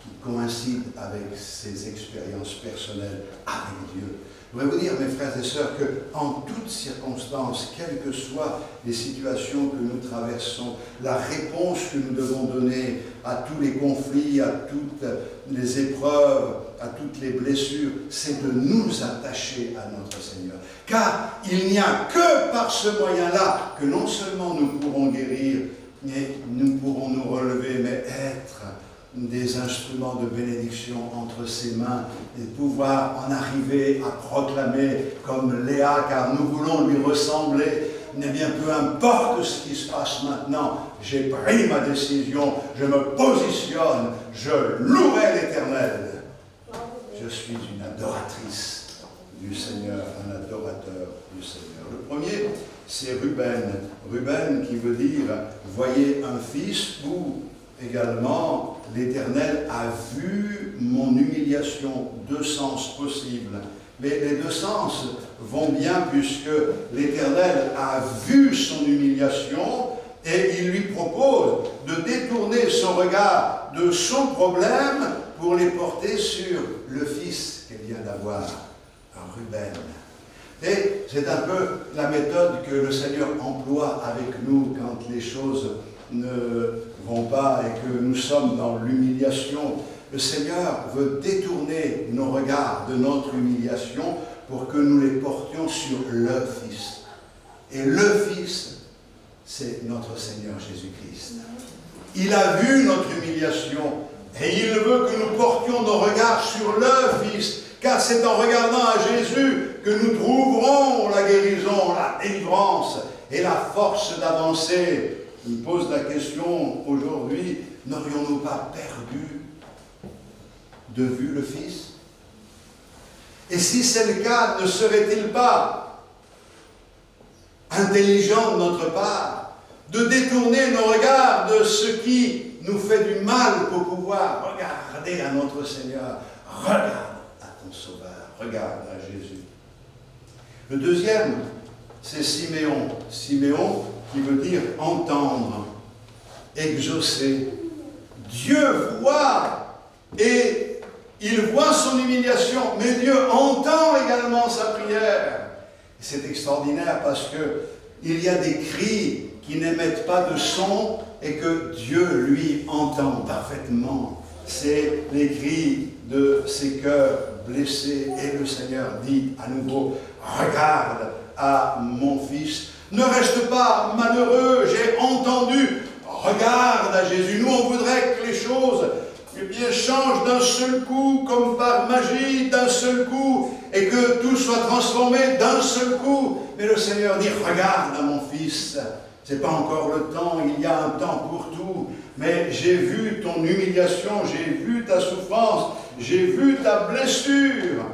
qui coïncident avec ses expériences personnelles avec Dieu. Je voudrais vous dire, mes frères et sœurs, qu'en toutes circonstances, quelles que soient les situations que nous traversons, la réponse que nous devons donner à tous les conflits, à toutes les épreuves, à toutes les blessures, c'est de nous attacher à notre Seigneur. Car il n'y a que par ce moyen-là que non seulement nous pourrons guérir, mais nous pourrons nous relever, mais être des instruments de bénédiction entre ses mains et pouvoir en arriver à proclamer comme Léa, car nous voulons lui ressembler. Eh bien, peu importe ce qui se passe maintenant, j'ai pris ma décision, je me positionne, je louerai l'Éternel. Je suis une adoratrice du Seigneur, un adorateur du Seigneur. Le premier, c'est Ruben. Ruben qui veut dire « voyez un fils » ou également « l'Éternel a vu mon humiliation, deux sens possibles. Mais les deux sens vont bien puisque l'Éternel a vu son humiliation et il lui propose de détourner son regard de son problème pour les porter sur le fils qu'elle vient d'avoir, Ruben. Et c'est un peu la méthode que le Seigneur emploie avec nous quand les choses ne vont pas et que nous sommes dans l'humiliation. Le Seigneur veut détourner nos regards de notre humiliation pour que nous les portions sur le Fils. Et le Fils, c'est notre Seigneur Jésus-Christ. Il a vu notre humiliation et il veut que nous portions nos regards sur le Fils, car c'est en regardant à Jésus que nous trouverons la guérison, la délivrance et la force d'avancer. Je me pose la question aujourd'hui, n'aurions-nous pas perdu de vue le Fils? Et si c'est le cas, ne serait-il pas intelligent de notre part de détourner nos regards de ce qui nous fait du mal pour pouvoir regarder à notre Seigneur, regarde à ton Sauveur, regarde à Jésus. Le deuxième, c'est Siméon. Siméon qui veut dire entendre, exaucer. Dieu voit et il voit son humiliation, mais Dieu entend également sa prière. C'est extraordinaire parce que il y a des cris qui n'émettent pas de son et que Dieu, lui, entend parfaitement. C'est les cris de ces cœurs blessés. Et le Seigneur dit à nouveau, regarde à mon fils. Ne reste pas malheureux, j'ai entendu. Regarde à Jésus. Nous, on voudrait que les choses changent d'un seul coup, comme par magie, d'un seul coup, et que tout soit transformé d'un seul coup. Mais le Seigneur dit, regarde à mon fils. Ce n'est pas encore le temps, il y a un temps pour tout. Mais j'ai vu ton humiliation, j'ai vu ta souffrance, j'ai vu ta blessure.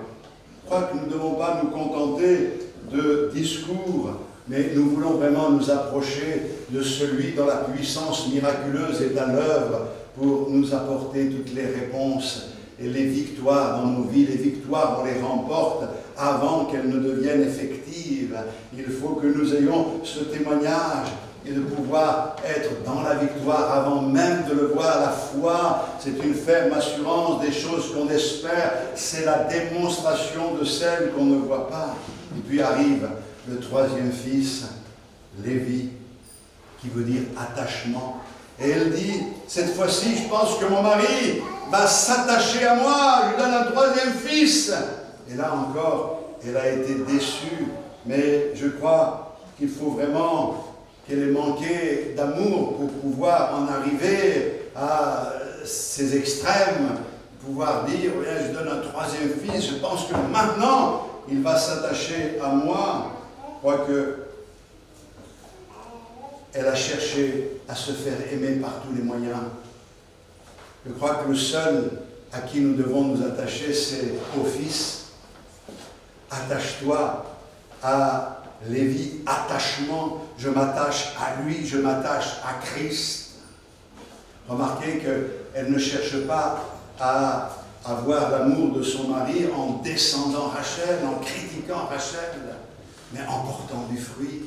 Je crois que nous ne devons pas nous contenter de discours, mais nous voulons vraiment nous approcher de celui dont la puissance miraculeuse est à l'œuvre pour nous apporter toutes les réponses et les victoires dans nos vies. Les victoires, on les remporte avant qu'elles ne deviennent effectives. Il faut que nous ayons ce témoignage et de pouvoir être dans la victoire avant même de le voir. La foi, c'est une ferme assurance des choses qu'on espère. C'est la démonstration de celles qu'on ne voit pas. Et puis arrive le troisième fils, Lévi, qui veut dire attachement. Et elle dit, cette fois-ci, je pense que mon mari va s'attacher à moi, je lui donne un troisième fils. Et là encore, elle a été déçue. Mais je crois qu'il faut vraiment qu'elle ait manqué d'amour pour pouvoir en arriver à ces extrêmes, pouvoir dire, oui, je donne un troisième fils, je pense que maintenant, il va s'attacher à moi. Je crois qu'elle a cherché à se faire aimer par tous les moyens. Je crois que le seul à qui nous devons nous attacher, c'est au Fils. Attache-toi à Lévi, attachement, je m'attache à lui, je m'attache à Christ. Remarquez qu'elle ne cherche pas à avoir l'amour de son mari en descendant Rachel, en critiquant Rachel, mais en portant du fruit.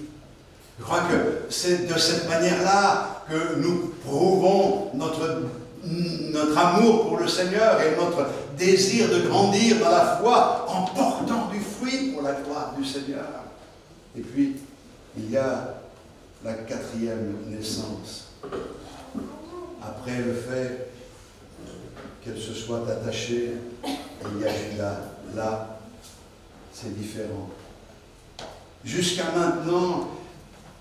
Je crois que c'est de cette manière-là que nous prouvons notre amour pour le Seigneur et notre désir de grandir dans la foi en portant du fruit pour la gloire du Seigneur. Et puis, il y a la quatrième naissance. Après le fait qu'elle se soit attachée, il y a Judas. Là, c'est différent. Jusqu'à maintenant,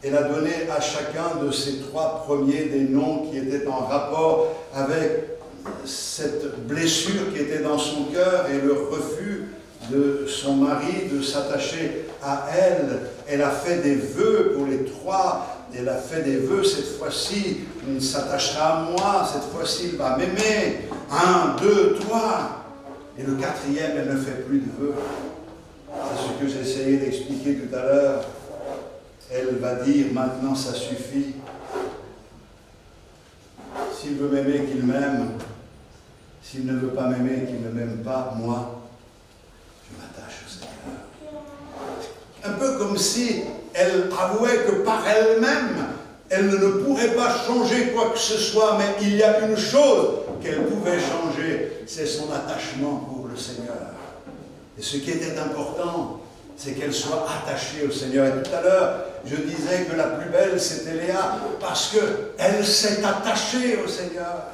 elle a donné à chacun de ces trois premiers des noms qui étaient en rapport avec cette blessure qui était dans son cœur et le refus de son mari de s'attacher à elle. Elle a fait des vœux pour les trois. Elle a fait des vœux, cette fois-ci, il s'attachera à moi, cette fois-ci, il va m'aimer. 1, 2, 3. Et le quatrième, elle ne fait plus de vœux. C'est ce que j'essayais d'expliquer tout à l'heure. Elle va dire, maintenant ça suffit. S'il veut m'aimer, qu'il m'aime. s'il ne veut pas m'aimer, qu'il ne m'aime pas, moi, je m'attache au Seigneur. Un peu comme si elle avouait que par elle-même, elle ne pourrait pas changer quoi que ce soit, mais il y a une chose qu'elle pouvait changer, c'est son attachement pour le Seigneur. Et ce qui était important, c'est qu'elle soit attachée au Seigneur. Et tout à l'heure, je disais que la plus belle, c'était Léa, parce qu'elle s'est attachée au Seigneur.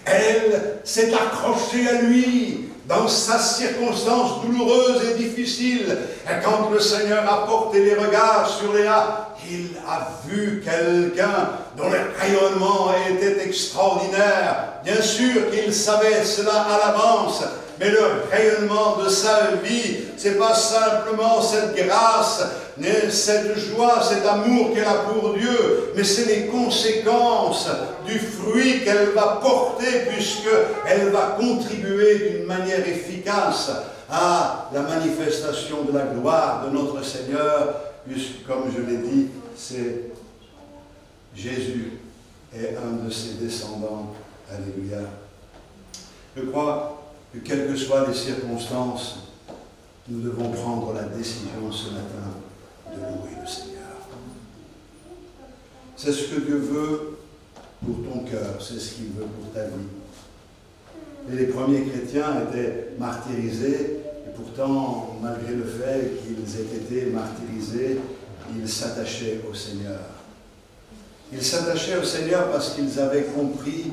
Elle s'est accrochée à lui dans sa circonstance douloureuse et difficile. Et quand le Seigneur a porté les regards sur Léa, il a vu quelqu'un dont le rayonnement était extraordinaire. Bien sûr qu'il savait cela à l'avance, mais le rayonnement de sa vie, ce n'est pas simplement cette grâce, cette joie, cet amour qu'elle a pour Dieu, mais c'est les conséquences du fruit qu'elle va porter, puisqu'elle va contribuer d'une manière efficace à la manifestation de la gloire de notre Seigneur, puisque, comme je l'ai dit, c'est Jésus est un de ses descendants. Alléluia. Je crois que quelles que soient les circonstances, nous devons prendre la décision ce matin de louer le Seigneur. C'est ce que Dieu veut pour ton cœur, c'est ce qu'il veut pour ta vie. Et les premiers chrétiens étaient martyrisés, et pourtant, malgré le fait qu'ils aient été martyrisés, ils s'attachaient au Seigneur. Ils s'attachaient au Seigneur parce qu'ils avaient compris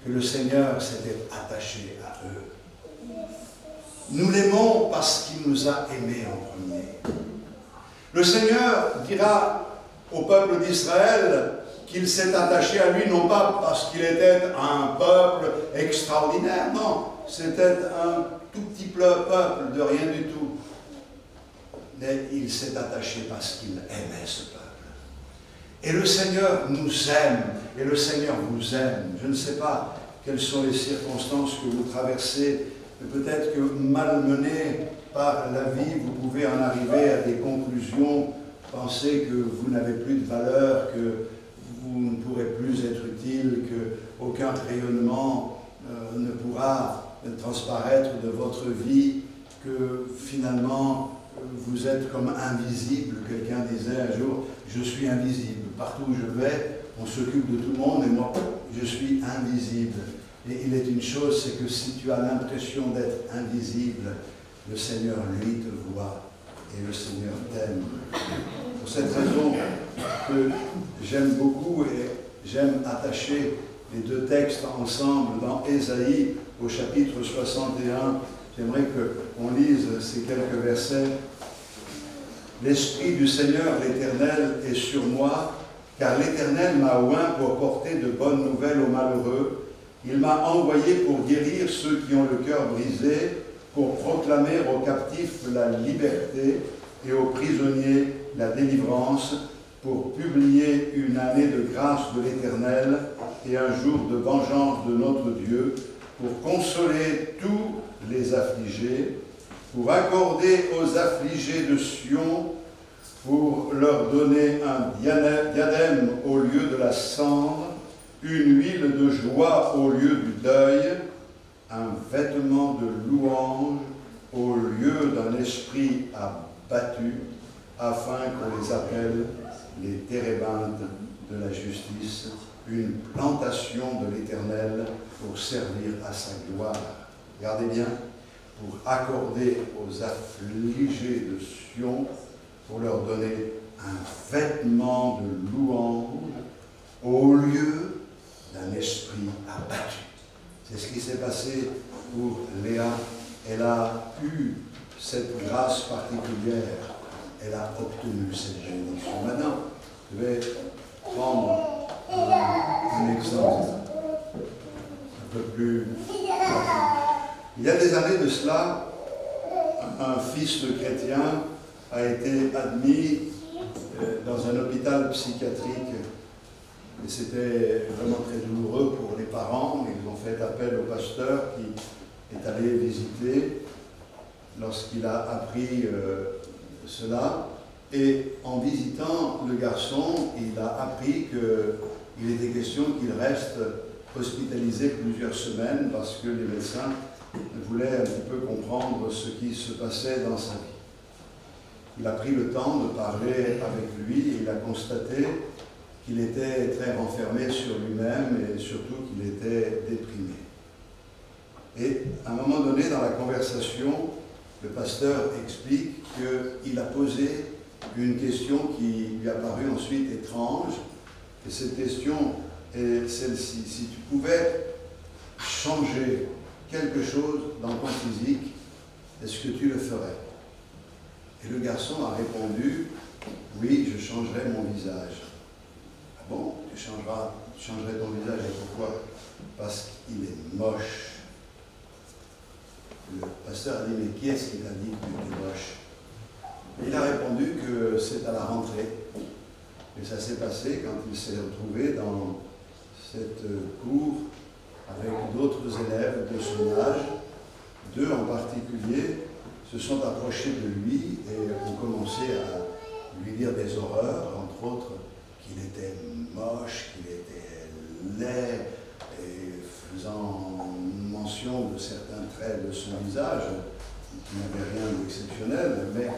que le Seigneur s'était attaché à eux. Nous l'aimons parce qu'il nous a aimés en premier. Le Seigneur dira au peuple d'Israël qu'il s'est attaché à lui, non pas parce qu'il était un peuple extraordinaire, non, c'était un tout petit peuple de rien du tout. Mais il s'est attaché parce qu'il aimait ce peuple. Et le Seigneur nous aime, et le Seigneur vous aime. Je ne sais pas quelles sont les circonstances que vous traversez, peut-être que malmené par la vie, vous pouvez en arriver à des conclusions, penser que vous n'avez plus de valeur, que vous ne pourrez plus être utile, qu'aucun rayonnement ne pourra transparaître de votre vie, que finalement vous êtes comme invisible. Quelqu'un disait un jour, je suis invisible. Partout où je vais, on s'occupe de tout le monde et moi, je suis invisible. Et il est une chose, c'est que si tu as l'impression d'être invisible, le Seigneur, lui, te voit et le Seigneur t'aime. Pour cette raison que j'aime beaucoup et j'aime attacher les deux textes ensemble dans Ésaïe au chapitre 61, j'aimerais qu'on lise ces quelques versets. L'Esprit du Seigneur, l'Éternel, est sur moi, car l'Éternel m'a oint pour porter de bonnes nouvelles aux malheureux. Il m'a envoyé pour guérir ceux qui ont le cœur brisé, pour proclamer aux captifs la liberté et aux prisonniers la délivrance, pour publier une année de grâce de l'Éternel et un jour de vengeance de notre Dieu, pour consoler tous les affligés, pour accorder aux affligés de Sion, pour leur donner un diadème au lieu de la cendre, une huile de joie au lieu du deuil, un vêtement de louange au lieu d'un esprit abattu, afin qu'on les appelle les térébintes de la justice, une plantation de l'Éternel pour servir à sa gloire. Regardez bien, pour accorder aux affligés de Sion, pour leur donner un vêtement de louange au lieu d'un esprit abattu. C'est ce qui s'est passé pour Léa. Elle a eu cette grâce particulière. Elle a obtenu cette bénédiction. Maintenant, je vais prendre un exemple un peu plus. Il y a des années de cela, un fils de chrétien a été admis dans un hôpital psychiatrique. Et c'était vraiment très douloureux pour les parents. Ils ont fait appel au pasteur qui est allé visiter lorsqu'il a appris cela. Et en visitant le garçon, il a appris qu'il était question qu'il reste hospitalisé plusieurs semaines parce que les médecins voulaient un petit peu comprendre ce qui se passait dans sa vie. Il a pris le temps de parler avec lui et il a constaté qu'il était très renfermé sur lui-même et surtout qu'il était déprimé. Et à un moment donné, dans la conversation, le pasteur explique qu'il a posé une question qui lui a paru ensuite étrange. Et cette question est celle-ci. Si tu pouvais changer quelque chose dans ton physique, est-ce que tu le ferais? Et le garçon a répondu, oui, je changerais mon visage. Ah bon, tu changerais ton visage, et pourquoi? Parce qu'il est moche. Le pasteur a dit, mais qui est-ce qui t'a dit que tu étais moche? Et il a répondu que c'est à la rentrée. Et ça s'est passé quand il s'est retrouvé dans cette cour avec d'autres élèves de son âge. Deux en particulier se sont approchés de lui et ont commencé à lui dire des horreurs, entre autres qu'il était moche, qu'il était laid, et faisant mention de certains traits de son visage qui n'avaient rien d'exceptionnel. Mais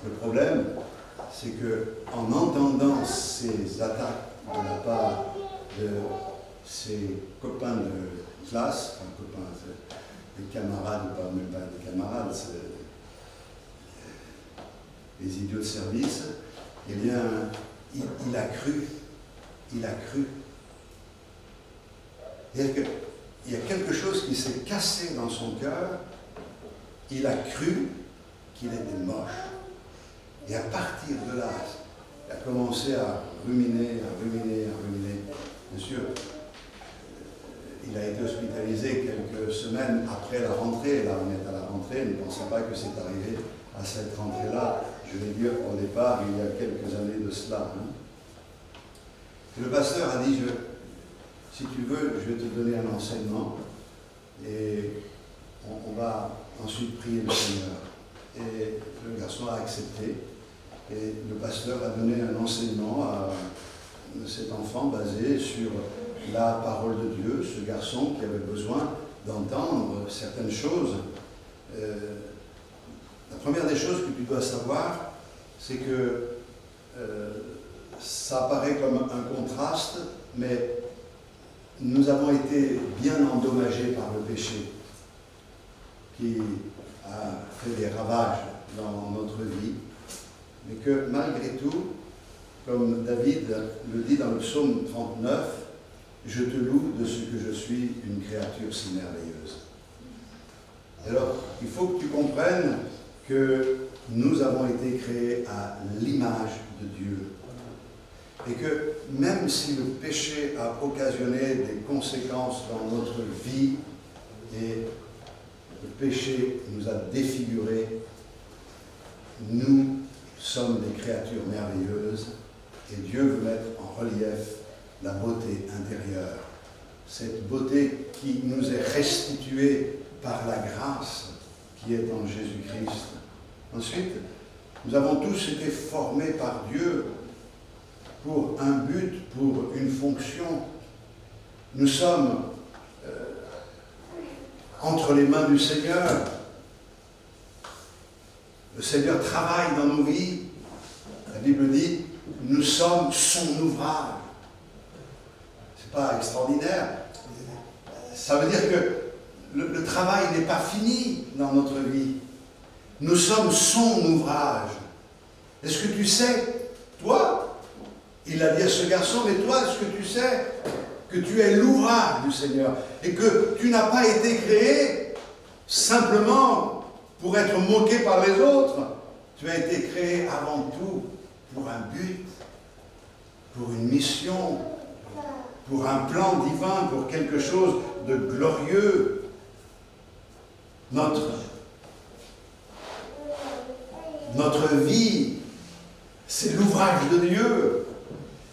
le problème, c'est qu'en entendant ces attaques de la part de ses copains de classe, enfin copains, des camarades, pas même pas des camarades, c'est les idiots de service, eh bien, il a cru. Il a cru. Il y a quelque chose qui s'est cassé dans son cœur. Il a cru qu'il était moche. Et à partir de là, il a commencé à ruminer. Bien sûr, il a été hospitalisé quelques semaines après la rentrée. Là, on est à la rentrée. Ne pensez pas que c'est arrivé à cette rentrée-là. Je vais dire au départ, il y a quelques années de cela. Et le pasteur a dit, si tu veux, je vais te donner un enseignement et on va ensuite prier le Seigneur. Et le garçon a accepté. Et le pasteur a donné un enseignement à cet enfant basé sur la parole de Dieu, ce garçon qui avait besoin d'entendre certaines choses. La première des choses que tu dois savoir, c'est que ça apparaît comme un contraste, mais nous avons été bien endommagés par le péché qui a fait des ravages dans notre vie, mais que malgré tout, comme David le dit dans le psaume 39, je te loue de ce que je suis une créature si merveilleuse. Alors, il faut que tu comprennes que nous avons été créés à l'image de Dieu. Et que même si le péché a occasionné des conséquences dans notre vie, et le péché nous a défigurés, nous sommes des créatures merveilleuses, et Dieu veut mettre en relief la beauté intérieure. Cette beauté qui nous est restituée par la grâce qui est en Jésus-Christ. Ensuite, nous avons tous été formés par Dieu pour un but, pour une fonction. Nous sommes entre les mains du Seigneur. Le Seigneur travaille dans nos vies. La Bible dit, nous sommes son ouvrage. C'est pas extraordinaire. Ça veut dire que le travail n'est pas fini dans notre vie. Nous sommes son ouvrage. Est-ce que tu sais, toi, il a dit à ce garçon, mais toi, est-ce que tu sais que tu es l'ouvrage du Seigneur et que tu n'as pas été créé simplement pour être moqué par les autres. Tu as été créé avant tout pour un but, pour une mission, pour un plan divin, pour quelque chose de glorieux. Notre vie, c'est l'ouvrage de Dieu.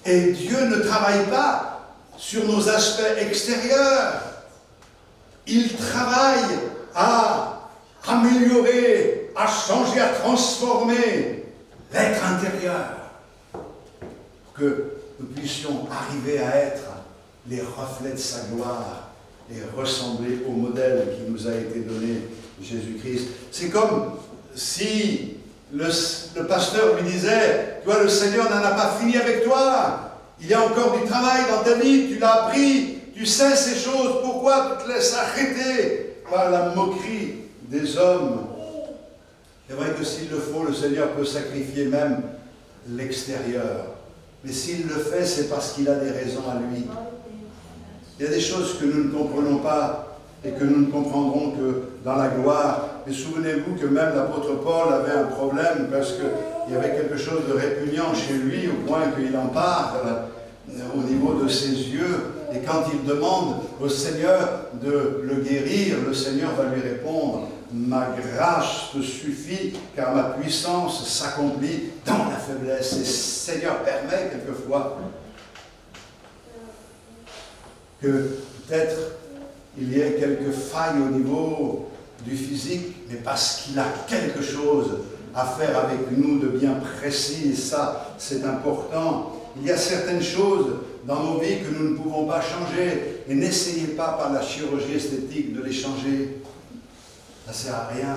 Et Dieu ne travaille pas sur nos aspects extérieurs. Il travaille à améliorer, à changer, à transformer l'être intérieur. Que nous puissions arriver à être les reflets de sa gloire et ressembler au modèle qui nous a été donné, Jésus-Christ. C'est comme si le pasteur lui disait, toi le Seigneur n'en a pas fini avec toi, il y a encore du travail dans ta vie, tu l'as appris, tu sais ces choses, pourquoi tu te laisses arrêter par la moquerie des hommes? C'est vrai que s'il le faut, le Seigneur peut sacrifier même l'extérieur. Mais s'il le fait, c'est parce qu'il a des raisons à lui. Il y a des choses que nous ne comprenons pas et que nous ne comprendrons que dans la gloire. Mais souvenez-vous que même l'apôtre Paul avait un problème parce qu'il y avait quelque chose de répugnant chez lui au point qu'il en parle au niveau de ses yeux. Et quand il demande au Seigneur de le guérir, le Seigneur va lui répondre, ma grâce te suffit car ma puissance s'accomplit dans la faiblesse. Et le Seigneur permet quelquefois que peut-être il y ait quelques failles au niveau du physique, mais parce qu'il a quelque chose à faire avec nous de bien précis, et ça c'est important. Il y a certaines choses dans nos vies que nous ne pouvons pas changer, et n'essayez pas par la chirurgie esthétique de les changer. Ça ne sert à rien.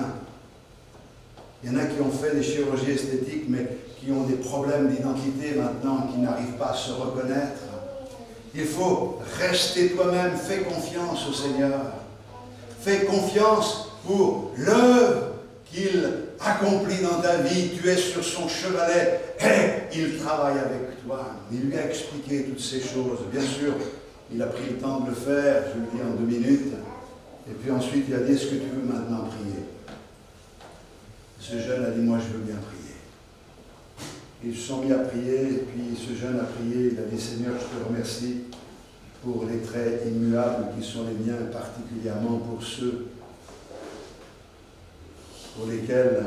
Il y en a qui ont fait des chirurgies esthétiques, mais qui ont des problèmes d'identité maintenant, qui n'arrivent pas à se reconnaître. Il faut rester toi-même, fais confiance au Seigneur. Fais confiance pour l'œuvre qu'il accomplit dans ta vie. Tu es sur son chevalet et il travaille avec toi. Il lui a expliqué toutes ces choses. Bien sûr, il a pris le temps de le faire, je le dis en 2 minutes. Et puis ensuite, il a dit, est-ce que tu veux maintenant prier? Ce jeune a dit, moi je veux bien prier. Ils se sont mis à prier, et puis ce jeune a prié, il a dit, Seigneur, je te remercie pour les traits immuables qui sont les miens, particulièrement pour ceux pour lesquels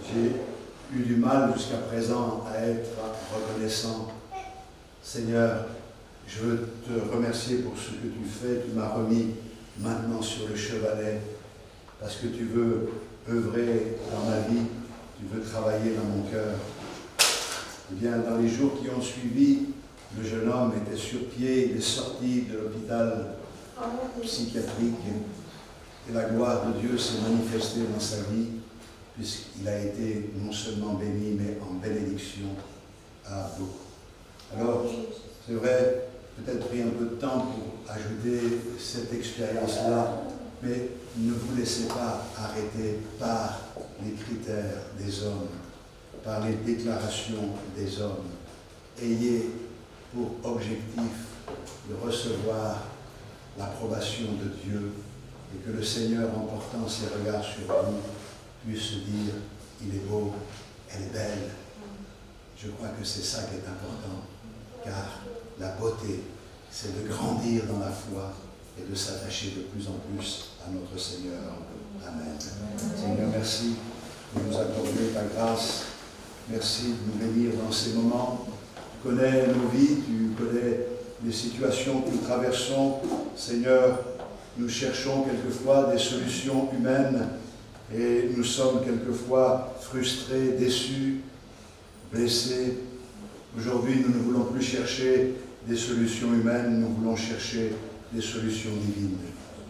j'ai eu du mal jusqu'à présent à être reconnaissant. Seigneur, je veux te remercier pour ce que tu fais, tu m'as remis maintenant sur le chevalet, parce que tu veux œuvrer dans ma vie, tu veux travailler dans mon cœur. Eh bien, dans les jours qui ont suivi, le jeune homme était sur pied, il est sorti de l'hôpital psychiatrique et la gloire de Dieu s'est manifestée dans sa vie, puisqu'il a été non seulement béni, mais en bénédiction à beaucoup. Alors, c'est vrai, peut-être pris un peu de temps pour ajouter cette expérience-là, mais ne vous laissez pas arrêter par les critères des hommes, par les déclarations des hommes. Ayez pour objectif de recevoir l'approbation de Dieu et que le Seigneur, en portant ses regards sur vous, puisse dire, il est beau, elle est belle. Je crois que c'est ça qui est important, car la beauté, c'est de grandir dans la foi et de s'attacher de plus en plus à notre Seigneur. Amen. Seigneur, merci de nous accorder ta grâce. Merci de nous bénir dans ces moments. Tu connais nos vies, tu connais les situations que nous traversons. Seigneur, nous cherchons quelquefois des solutions humaines et nous sommes quelquefois frustrés, déçus, blessés. Aujourd'hui, nous ne voulons plus chercher des solutions humaines, nous voulons chercher des solutions divines.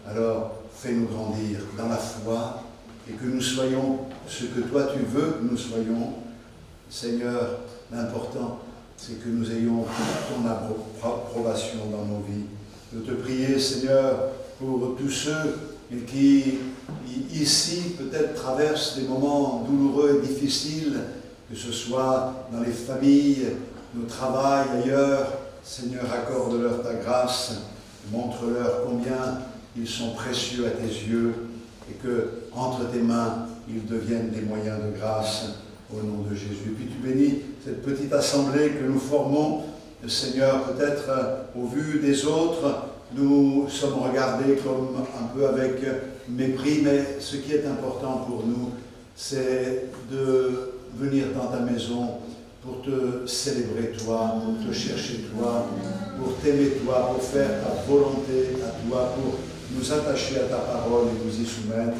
Alors, fais-nous grandir dans la foi et que nous soyons ce que toi tu veux que nous soyons. Seigneur, l'important, c'est que nous ayons ton approbation dans nos vies. De te prier, Seigneur, pour tous ceux qui, ici, peut-être traversent des moments douloureux et difficiles, que ce soit dans les familles, nos travails, ailleurs. Seigneur, accorde-leur ta grâce, montre-leur combien ils sont précieux à tes yeux et que, entre tes mains, ils deviennent des moyens de grâce au nom de Jésus. Et puis tu bénis cette petite assemblée que nous formons, Seigneur, peut-être au vu des autres, nous sommes regardés comme un peu avec mépris, mais ce qui est important pour nous, c'est de venir dans ta maison pour te célébrer toi, pour te chercher toi, pour t'aimer toi, pour faire ta volonté à toi, pour nous attacher à ta parole et nous y soumettre.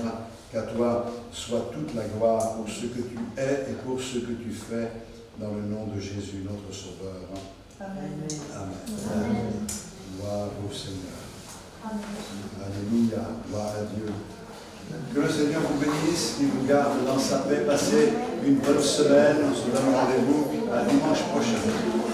Qu'à toi soit toute la gloire pour ce que tu es et pour ce que tu fais, dans le nom de Jésus, notre Sauveur. Amen. Amen. Amen. Gloire au Seigneur. Alléluia. Gloire à Dieu. Que le Seigneur vous bénisse, qu'il vous garde dans sa paix. Passez une bonne semaine. On se donne rendez-vous à dimanche prochain.